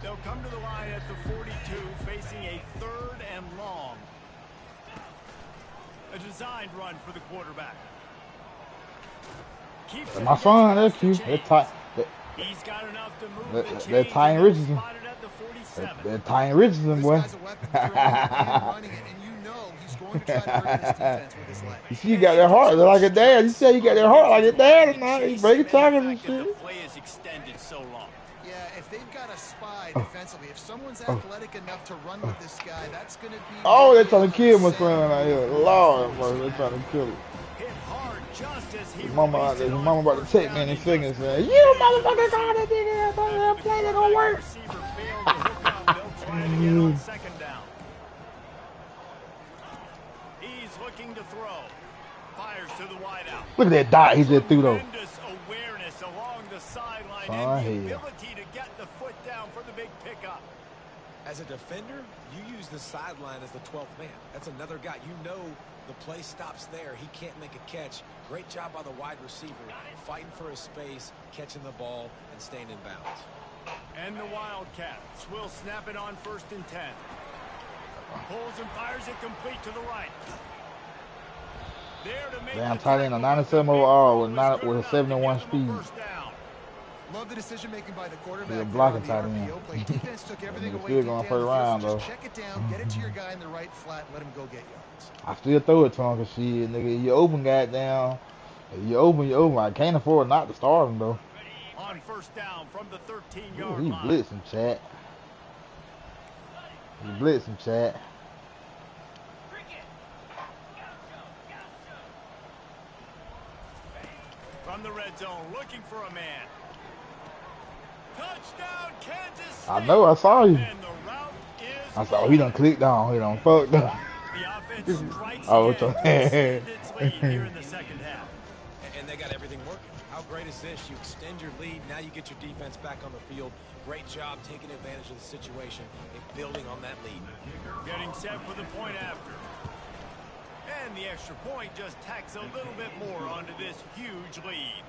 Speaker 2: They'll come to the line at the 42, facing a 3rd and long. A designed run for the quarterback.
Speaker 1: My son, that's cute. That's tight.
Speaker 2: He's got enough to move
Speaker 1: That Ty Richardson.
Speaker 2: spotted at the 47.
Speaker 1: That Ty Richardson, boy.
Speaker 3: This guy's a weapon. He's running it, and you know he's going to try to hurt this defense with his leg.
Speaker 1: You see, you got that heart like a dad. You said you got that heart like a dad, and he's breaking tackles and shit.
Speaker 2: The play is extended so long.
Speaker 3: Yeah, if they've got a spy defensively, if someone's athletic enough to run with this guy, that's going to be...
Speaker 1: Oh, they're trying to kill my son out here. Lord, bro, they're trying to kill him.
Speaker 2: Hit hard just as he
Speaker 1: His mama out there, his mama about to take me in a second saying, you motherfucker call that nigga, I thought that play that gonna work.
Speaker 2: Receiver failed to hook up. They'll try it again on 2nd down. He's looking to throw. Fires to the wideout.
Speaker 1: Look at that dot he just threw though.
Speaker 2: Tremendous awareness along the sideline
Speaker 1: Oh,
Speaker 2: and
Speaker 1: hell.
Speaker 2: the ability to get the foot down for the big pickup.
Speaker 4: As a defender, you use the sideline as the 12th man. That's another guy. You know the play stops there. He can't make a catch. Great job by the wide receiver, fighting for his space, catching the ball, and staying in bounds.
Speaker 2: And the Wildcats will snap it on 1st and 10. Pulls and fires it complete to the right. There to make
Speaker 1: Damn
Speaker 2: the
Speaker 1: tight end, a
Speaker 2: tackle.
Speaker 1: 97 overall with a 71 speed.
Speaker 3: Love the decision making by the quarterback.
Speaker 1: He's a blocking
Speaker 3: there
Speaker 1: tight
Speaker 3: on the
Speaker 1: end.
Speaker 3: RPO play. Defense took everything
Speaker 1: Nigga
Speaker 3: away.
Speaker 1: still
Speaker 3: deep
Speaker 1: going
Speaker 3: down
Speaker 1: first
Speaker 3: the field,
Speaker 1: round,
Speaker 3: so
Speaker 1: though.
Speaker 3: just check it down, get it to your guy in the right flat, let him go get yards.
Speaker 1: I still throw it to him because shit, nigga, you open goddamn. If you open. I can't afford not to start him though.
Speaker 2: On 1st down from the
Speaker 1: Ooh,
Speaker 2: 13-yard
Speaker 1: he
Speaker 2: line.
Speaker 1: blitzing, chat. He blitzing, chat.
Speaker 2: From the red zone, looking for a man. Touchdown, Kansas State.
Speaker 1: I know, I saw you.
Speaker 2: And the route is
Speaker 1: I saw he done clicked on, he done fucked up.
Speaker 2: The offense strikes
Speaker 1: Oh,
Speaker 2: again
Speaker 1: it's
Speaker 2: to extend its lead here in the 2nd half.
Speaker 4: And they got everything working. How great is this? You extend your lead. Now you get your defense back on the field. Great job taking advantage of the situation and building on that lead.
Speaker 2: Getting set for the point after. And the extra point just tacks a little bit more onto this huge lead.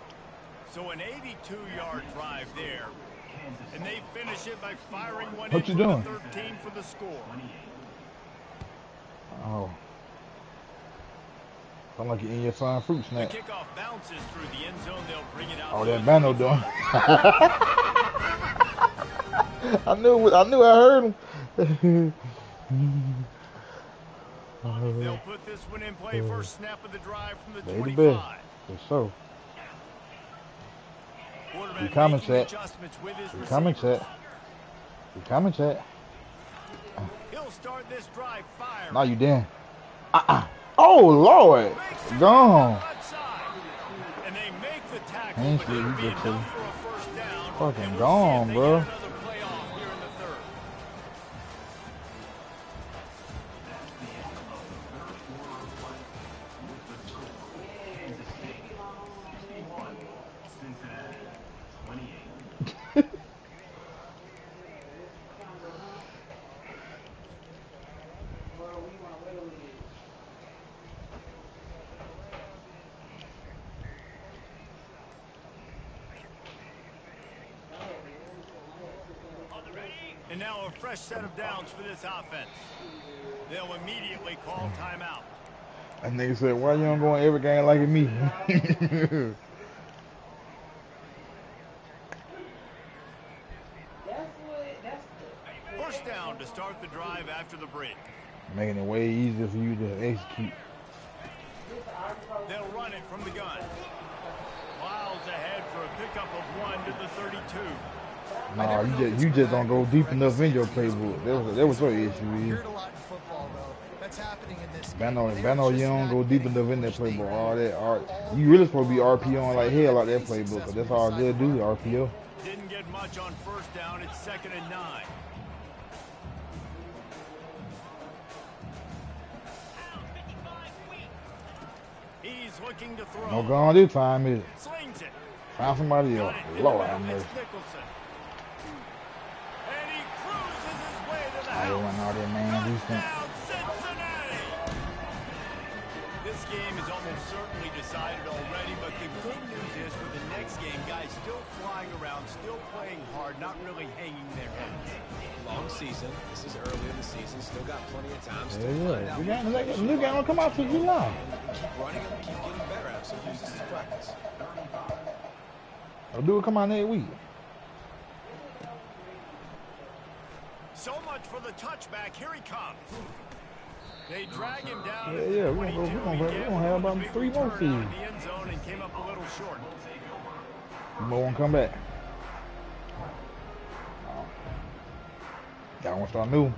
Speaker 2: So an 82-yard drive there. And they finish it by firing one
Speaker 1: What
Speaker 2: in
Speaker 1: you
Speaker 2: from
Speaker 1: doing?
Speaker 2: the 13 for the score.
Speaker 1: Oh. Sound like you in your son fruit
Speaker 2: The
Speaker 1: snack.
Speaker 2: kickoff bounces through the end zone. They'll bring it out.
Speaker 1: Oh,
Speaker 2: to
Speaker 1: that
Speaker 2: the
Speaker 1: Bando
Speaker 2: 25.
Speaker 1: doing. I knew I heard him.
Speaker 2: They'll put this one in play. First snap of the drive from the
Speaker 1: They the
Speaker 2: 25.
Speaker 1: best. For sure.
Speaker 2: Quarterback
Speaker 1: You coming,
Speaker 2: making
Speaker 1: Chet.
Speaker 2: adjustments with his
Speaker 1: You coming,
Speaker 2: receivers.
Speaker 1: chat. You coming, chat.
Speaker 2: He'll start this drive firing.
Speaker 1: Now you did. Oh Lord, gone.
Speaker 2: And they make the tackle,
Speaker 1: Ain't
Speaker 2: but
Speaker 1: shit,
Speaker 2: it'll
Speaker 1: you
Speaker 2: be
Speaker 1: just
Speaker 2: enough for a first down.
Speaker 1: fucking
Speaker 2: And we'll
Speaker 1: gone,
Speaker 2: see if they
Speaker 1: bro.
Speaker 2: get another play off here in the third. And now a fresh set of downs for this offense. They'll immediately call timeout.
Speaker 1: And nigga said, why you don't go in every game like me?
Speaker 2: First down to start the drive after the break.
Speaker 1: Making it way easier for you to execute.
Speaker 2: They'll run it from the gun. Miles ahead for a pickup of 1 to the 32.
Speaker 1: Nah, you just don't go deep enough in your playbook. That was your issue. Bano, you don't go deep enough in that playbook. All that, you really supposed to be RPOing like hell out that playbook. Cause that's all good do, RPO.
Speaker 2: Didn't get much on first down. It's 2nd and 9. He's looking to throw.
Speaker 1: No gun this time, is it?
Speaker 2: Slings it.
Speaker 1: Find somebody else. Lord have mercy.
Speaker 2: And he cruises his way to the
Speaker 1: I don't want all that man.
Speaker 2: Touchdown, Cincinnati. This game is almost certainly decided already, but the good news is for the next game, guys still flying around, still playing hard, not really hanging their heads.
Speaker 4: Long season. This is early in the season. Still got plenty of time.
Speaker 1: Yeah. The new game will come out till July.
Speaker 4: Keep running them. Keep getting better at it. So use this as practice.
Speaker 1: I'll do it come out next week.
Speaker 2: So much for the touchback. Here he comes. They drag him down.
Speaker 1: Yeah, we're gonna have about 3 more seasons.
Speaker 2: The end zone and came up a little short.
Speaker 1: You might want to come back. Y'all want to start new.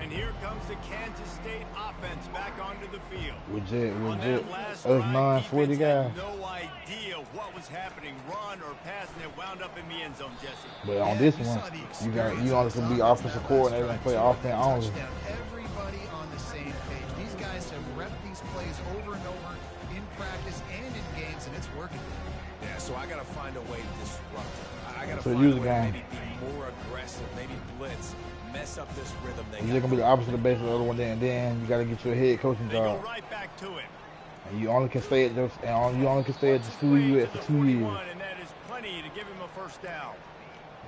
Speaker 2: And here comes the Kansas State offense back onto the field.
Speaker 1: With us non-sweaty guys.
Speaker 2: No idea what was happening, run or pass, and it wound up in the end zone, Jesse.
Speaker 1: But on this one, you only can be offensive coordinator and play offense only.
Speaker 3: Everybody on the same page. These guys have repped these plays over and over in practice and in games, and it's working.
Speaker 4: Yeah, so I got to find a way to disrupt it. I got to
Speaker 1: So
Speaker 4: find
Speaker 1: use
Speaker 4: a
Speaker 1: the
Speaker 4: way to
Speaker 1: game.
Speaker 4: maybe be more aggressive, maybe blitz, mess up this rhythm.
Speaker 1: You're gonna be the opposite of the base of the other one, and then you gotta get your head coaching
Speaker 2: They go
Speaker 1: job.
Speaker 2: right back to it.
Speaker 1: And you only can stay at the school you at for 2 years.
Speaker 2: And that is plenty to give him a first down.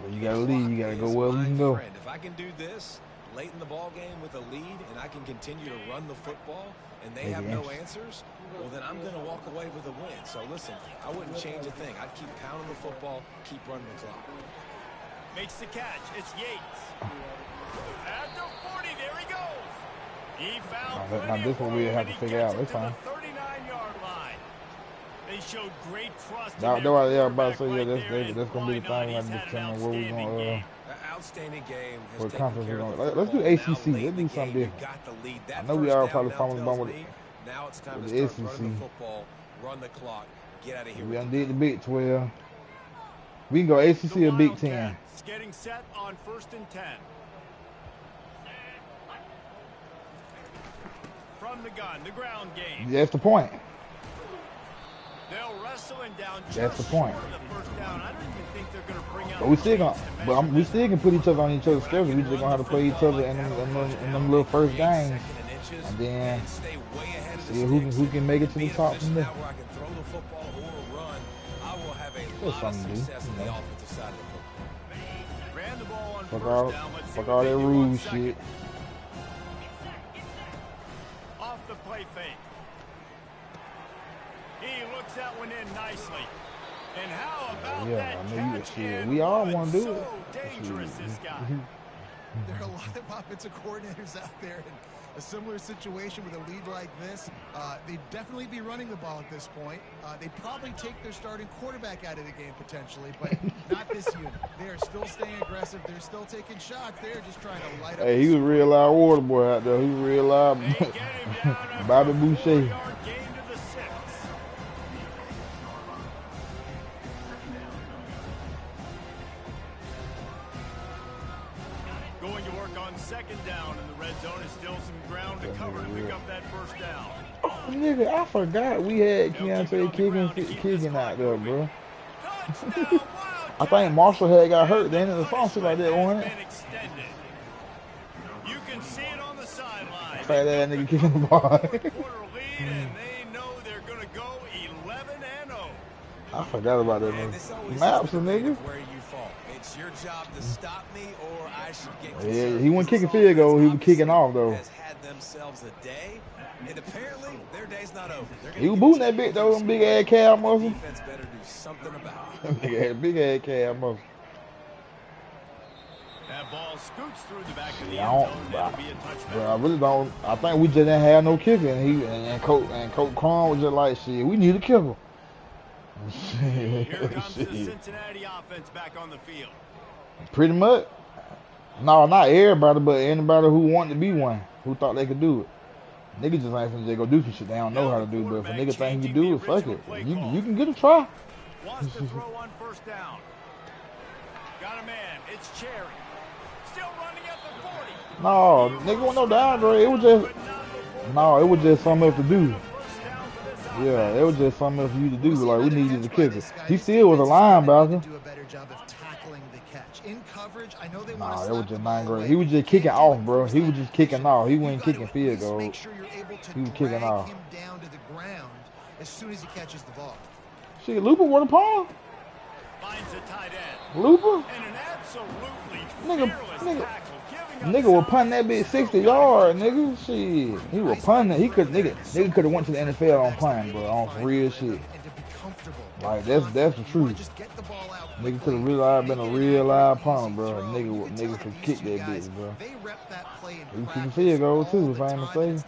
Speaker 1: Well, you gotta leave. You gotta go wherever you can go.
Speaker 4: If I can do this late in the ball game with a lead, and I can continue to run the football, and they have no answers, well, then I'm going to walk away with a win. So listen, I wouldn't change a thing. I'd keep pounding the football, keep running the clock.
Speaker 2: Makes the catch. It's Yates. At the 40, there he goes. He found
Speaker 1: Now this one we have to figure out this time.
Speaker 2: 39-yard line. They showed great trust.
Speaker 1: Yeah, about to say, that's gonna be the thing. Like determine where we gonna
Speaker 4: Outstanding game.
Speaker 1: what conference we're gonna. Let's do ACC. Let's do something different. I know we all probably following about with
Speaker 4: Now it's time to
Speaker 1: the
Speaker 4: start
Speaker 1: SEC.
Speaker 4: running the football, run the clock, get out of here.
Speaker 1: We undid the Big 12. We can go ACC or Big 10.
Speaker 2: Getting set on 1st and 10. From the gun, the ground game.
Speaker 1: That's the point.
Speaker 2: They'll wrestle him down.
Speaker 1: That's the point.
Speaker 2: The first down. I don't even think they're going to bring out.
Speaker 1: But we still gonna, we still can put each other on each other's schedule. We just gonna have to play each other in them little first games, and then see who can make it to the top from there. That's something to do. You know.
Speaker 2: Ran the ball on
Speaker 1: Fuck all that rude shit.
Speaker 2: Off the play fake. He looks that one in nicely. And how about that
Speaker 1: I know you
Speaker 2: catch?
Speaker 1: shit. We all want to do it.
Speaker 2: So dangerous, this guy.
Speaker 3: There are a lot of offensive coordinators out there, and A similar situation with a lead like this, they'd definitely be running the ball at this point. They'd probably take their starting quarterback out of the game potentially, but not this unit. They are still staying aggressive. They're still taking shots. They're just trying to light up.
Speaker 1: Hey, he was real loud water boy out there. He was real loud. Bobby Boucher.
Speaker 2: Going to work on second down in the red zone is still some ground to cover to pick up that first down.
Speaker 1: Oh, nigga, I forgot we had Keontae kicking out there, bro. I think Marshall had got hurt at the end of the song, shit like that, wasn't it?
Speaker 2: You can see it on the sideline.
Speaker 1: Fat ass nigga kicking the ball.
Speaker 2: And they know they're gonna go 11-0.
Speaker 1: I forgot about that nigga. Maps, nigga.
Speaker 4: Where you fall. It's your job to stop me, or I should get.
Speaker 1: Yeah, he wasn't kicking field goal. He was kicking off though.
Speaker 4: Has had themselves a day, and apparently their day's not over.
Speaker 1: He was booting that bitch though. Them big ass calf muscle.
Speaker 4: Defense better do something about it.
Speaker 1: Big ass calf muscle.
Speaker 2: That ball scoots through the back of the
Speaker 1: Yeah,
Speaker 2: end zone. That'll be a touchdown.
Speaker 1: Bro, I really don't. I think we just didn't have no kicker, and Coach Cron was just like, shit, we need a kicker.
Speaker 2: Here comes the Cincinnati offense back on the field.
Speaker 1: Pretty much. No, not everybody, but anybody who wanted to be one, who thought they could do it. Niggas just ain't finna just go do some shit they don't know how to do, but if a nigga think he can do it, fuck it. You can get a try.
Speaker 2: Wants to throw on first down. Got a man. It's Cherry. Still running at the 40.
Speaker 1: No, nigga wasn't no downgrade. It was just something else to do. Yeah, it was just something else for you to do. Like, we needed the kicker. He still was a linebacker. Nah, it was just 9th grade. He was just kicking off, bro. He was just kicking off. He wasn't kicking field goal. He was kicking off.
Speaker 3: As soon as he catches the ball.
Speaker 1: Shit, Looper won a palm.
Speaker 2: Finds a tight end.
Speaker 1: Looper?
Speaker 2: And an absolutely
Speaker 1: Nigga was punting that bitch 60 yards, nigga. Shit. He was punting. Nigga could have went to the NFL on punting, bro. On some real shit. Like, that's the truth. Nigga could have really been a real live punter, bro. Nigga could kick that bitch, bro. He can field goal too, if I ain't mistaken.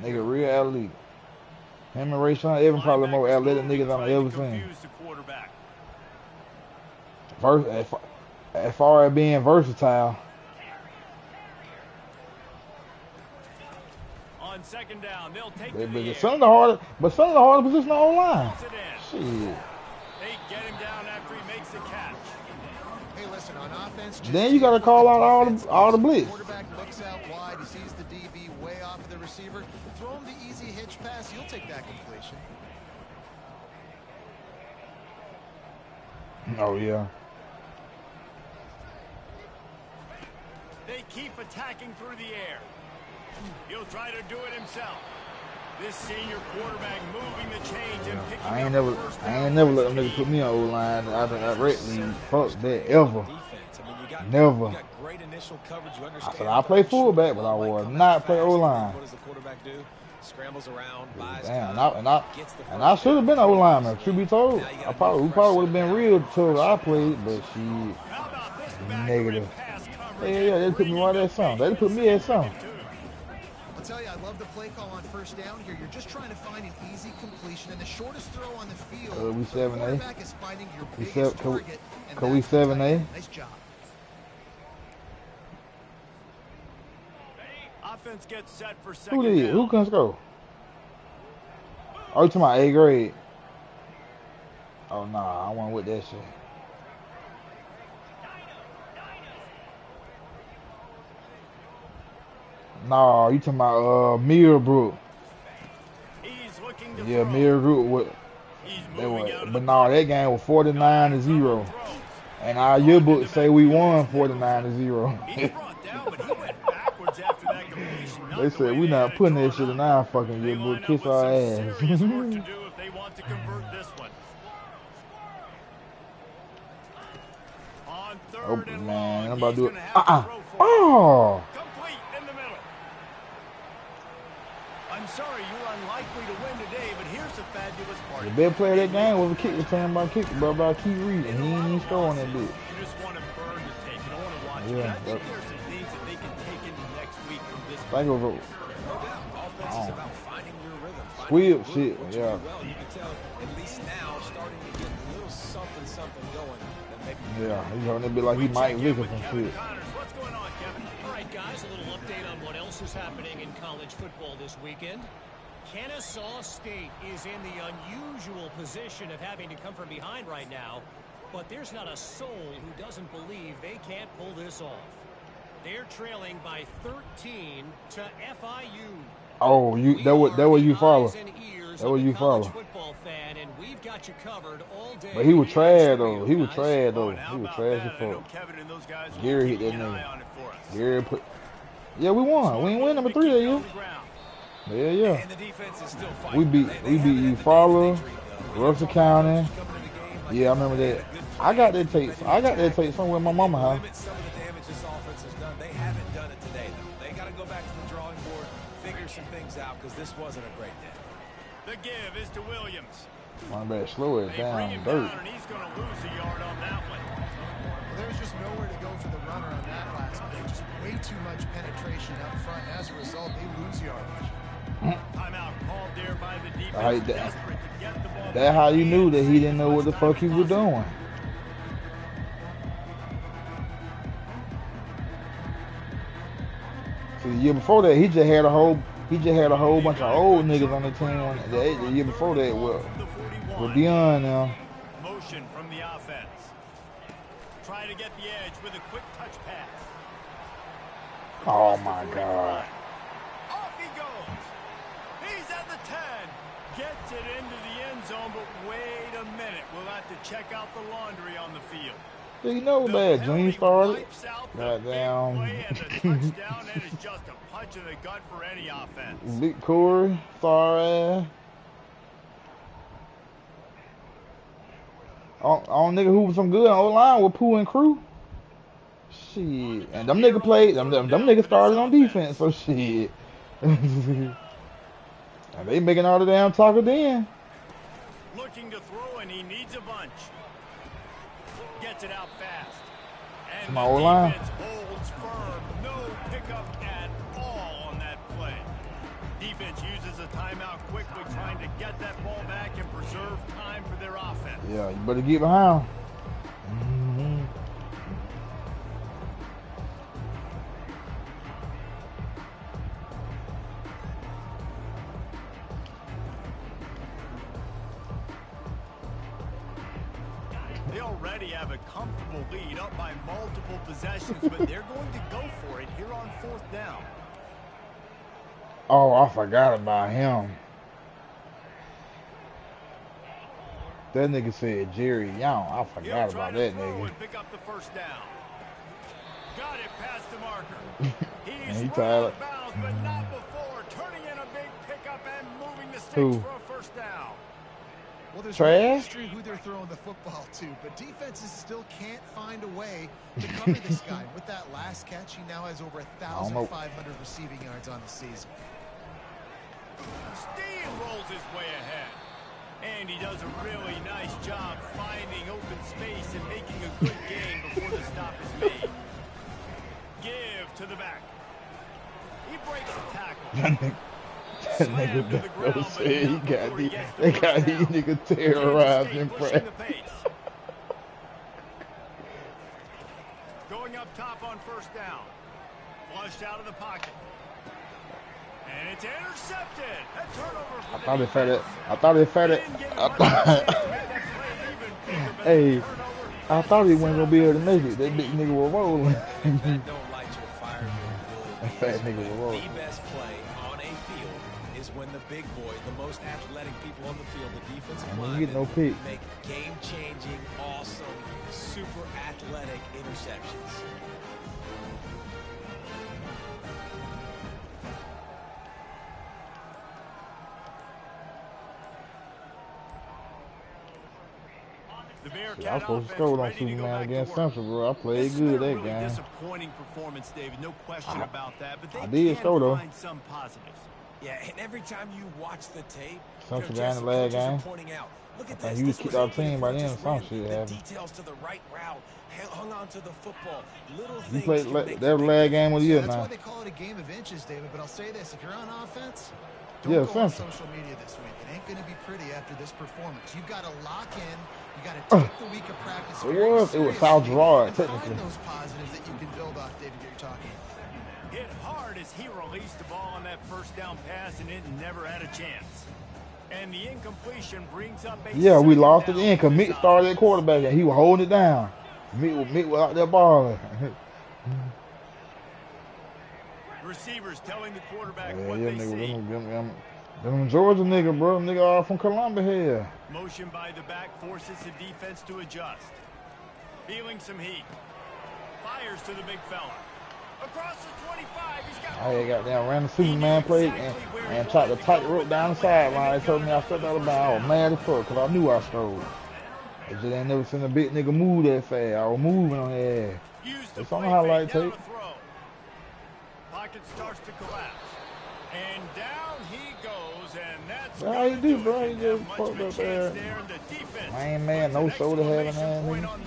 Speaker 1: Nigga real athlete. Him and Rayshawn Evans probably more athletic niggas I've ever seen. As far as being versatile.
Speaker 2: On second down, they'll take
Speaker 1: But some of the hardest position on line. Shit.
Speaker 2: They get him down after he makes the catch.
Speaker 3: Hey, listen, on offense,
Speaker 1: then you gotta call out all the blitz.
Speaker 3: Quarterback looks out wide, he sees the DB way off of the receiver. Throw him the easy hitch pass, you'll take that completion.
Speaker 1: Oh yeah.
Speaker 2: They keep attacking through the air. He'll try to do it himself. This senior quarterback moving the chains and picking
Speaker 1: I ain't never let them niggas put me on O-line. I fuck that ever. Never. I said I play fullback, but I will not play O-line.
Speaker 4: What does the quarterback do? Scrambles around,
Speaker 1: damn, and I should have been O-lineman. Truth be told, we probably would have been real till I played, but she negative. Yeah, they put me right at something. They put me at something.
Speaker 3: I'll tell you, I love the play call on first down here. You're just trying to find an easy completion and the shortest throw on the field.
Speaker 1: We 7A.
Speaker 3: Quarterback is finding your biggest target.
Speaker 1: Can we 7A?
Speaker 3: Nice job.
Speaker 2: Offense gets set for second
Speaker 1: Who did?
Speaker 2: down.
Speaker 1: Who can score? Oh, you talking about 8th grade? Oh nah, I wasn't with that shit. Nah, you talking about Millbrook? Yeah, Millbrook. But nah, that game was 49-0, and our yearbook say we won 49-0. They said we not putting that shit in our fucking yearbook. Kiss our ass. Oh man, I'm about to do it. Oh.
Speaker 2: I'm sorry you're unlikely to win today, but here's the fabulous part.
Speaker 1: The best player of that game was a kick return by Keith Reed, and he ain't even score on that bitch.
Speaker 2: You just want to burn the tape. You don't want to watch it. I think there's some things that they can take into next week from this.
Speaker 4: It's about finding your rhythm.
Speaker 1: Squib shit, yeah.
Speaker 4: Well, you can tell at least now starting to get a little something going. That maybe
Speaker 1: Yeah, he's going to be like he Mike Vick or some shit.
Speaker 2: What's going on, Kevin?
Speaker 5: All right, guys, a little update on what else is happening in college football this weekend. Kennesaw State is in the unusual position of having to come from behind right now, but there's not a soul who doesn't believe they can't pull this off. They're trailing by 13 to FIU.
Speaker 1: Oh, that was you follow. That was you follow.
Speaker 5: Football fan, and we've got you covered all day.
Speaker 1: But he was trash though. He was trash though. He was trash as fuck. Gary hit that nigga. Gary put. Yeah, we won. We ain't win number 3 that year. Yeah. We beat you follow. Russell County. Yeah, I remember that. I got that tape. Somewhere in my mama's house.
Speaker 4: Some of the damage this offense has done. They haven't done it today, though. They got to go back to the drawing board, figure some things out, because this wasn't a great day.
Speaker 2: The give is to Williams.
Speaker 1: One back, slow it down, dirt.
Speaker 2: And he's going to lose a yard on that one.
Speaker 3: Well, there's just nowhere to go for the runner on that last play. Just way too much penetration up front. As a result, they lose yardage.
Speaker 2: Timeout called there by the defense. Desperate to get the ball.
Speaker 1: That's how you knew that he didn't know what the fuck he was doing. See, the year before that, he just had a whole bunch of old niggas on the team. The year before that, with Dion now.
Speaker 2: Motion from the offense. Trying to get the edge with a quick touch pass.
Speaker 1: Oh my God.
Speaker 2: Off he goes. He's at the 10. Gets it into the end zone, but wait a minute. We'll have to check out the laundry on the field.
Speaker 1: Yeah, you know bad Junior started.
Speaker 2: Goddamn. And the touchdown, and it's just a punch in the gut for any offense.
Speaker 1: Big Corey, sorry. All nigga who was some good on O-line with Pooh and crew. Shit. And them niggas played, them niggas started on defense, so shit. And they making all the damn talk then.
Speaker 2: Looking to throw, and he needs a bunch. Gets it out fast. And
Speaker 1: my O-line.
Speaker 2: defense holds firm. No pickup at all on that play. Defense uses a timeout quickly, trying to get that ball back and preserve time for their offense.
Speaker 1: Yeah, you better get behind.
Speaker 2: They already have a comfortable lead, up by multiple possessions, but they're going to go for it here on 4th down.
Speaker 1: Oh, I forgot about him. That nigga said Jerry Young. I forgot about that nigga.
Speaker 2: Pick up the 1st down. Got it past the marker. He's
Speaker 1: he tired.
Speaker 2: Bounds, but not before. Turning in a big pickup and moving the sticks
Speaker 1: Who?
Speaker 2: for a 1st down.
Speaker 3: Well, there's
Speaker 1: Trash?
Speaker 3: no mystery who they're throwing the football to, but defenses still can't find a way to cover this guy. With that last catch, he now has over 1,500 receiving yards on the season.
Speaker 2: Steamrolls his way ahead. And he does a really nice job finding open space and making a good gain before the stop is made. Give to the back. He breaks the tackle.
Speaker 1: That nigga Beto said they got these niggas terrorized in practice.
Speaker 2: Going up top on 1st down. Flushed out of the pocket. And it's intercepted. A turnover for
Speaker 1: I thought they fed it. Hey, I thought he wasn't gonna be able to make it. That big nigga was rolling.
Speaker 4: That don't light your fire,
Speaker 1: That fat nigga was rolling.
Speaker 4: The best play on a field is when the big boy, the most athletic people on the field, the defensive line,
Speaker 1: get no pick.
Speaker 4: make game-changing, awesome, super athletic interceptions.
Speaker 2: I
Speaker 1: was supposed to score on Superman against Central, bro. I played good that game.
Speaker 2: Disappointing performance, David. No question about that. But
Speaker 1: I did score though.
Speaker 2: Find some positives.
Speaker 4: Yeah, and every time you watch the tape,
Speaker 1: Central got in the lag game.
Speaker 4: Look at
Speaker 1: I
Speaker 4: this.
Speaker 1: He was kicked out the team by then. Some shit
Speaker 4: the
Speaker 1: happened.
Speaker 4: details to the right route, hung on to the football. Little
Speaker 1: You
Speaker 4: things
Speaker 1: played
Speaker 4: can make
Speaker 1: that lag game with you
Speaker 3: That's
Speaker 1: now.
Speaker 3: why they call it a game of inches, David. But I'll say this: if you're on offense, Don't go on social media this week. It ain't going to be pretty after this performance. You've got to lock in. You got to take the week of practice.
Speaker 1: It was South Gerard, technically.
Speaker 3: Find those positives that you can build off, David. You're talking.
Speaker 2: Hit hard as he released the ball on that first down pass, and it never had a chance. And the incompletion brings up a
Speaker 1: we lost at the end because Mick started at quarterback and he was holding it down. Mick was out there balling.
Speaker 2: Receivers telling the quarterback what they see.
Speaker 1: Them Georgia nigga, bro. Nigga all from Columbia here.
Speaker 2: Motion by the back forces the defense to adjust. Feeling some heat. Fires to the big fella. Across the 25, he's got
Speaker 1: ran the Superman play and tried to tight rope down the sideline. They told me I stepped out of bounds. I was mad as fuck because I knew I stole. I just ain't never seen a big nigga move that fast. I was moving on their ass. It's on the highlight tape.
Speaker 2: Pocket starts to collapse. And down he goes, and that's
Speaker 1: how you do, bro. He just fucked up there. Man, no shoulder having that.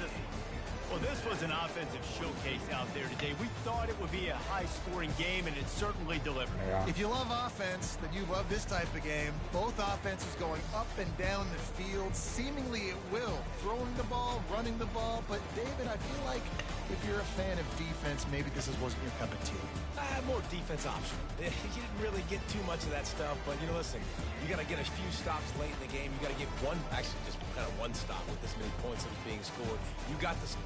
Speaker 2: Well, this was an offensive showcase out there today. We thought it would be a high-scoring game, and it certainly delivered.
Speaker 1: Yeah.
Speaker 3: If you love offense, then you love this type of game. Both offenses going up and down the field, seemingly at will. Throwing the ball, running the ball. But, David, I feel like if you're a fan of defense, maybe this wasn't your cup of tea.
Speaker 4: More defense option. You didn't really get too much of that stuff, but, listen, you got to get a few stops late in the game. You got to get one, actually just kind of one stop with this many points that was being scored. You got this.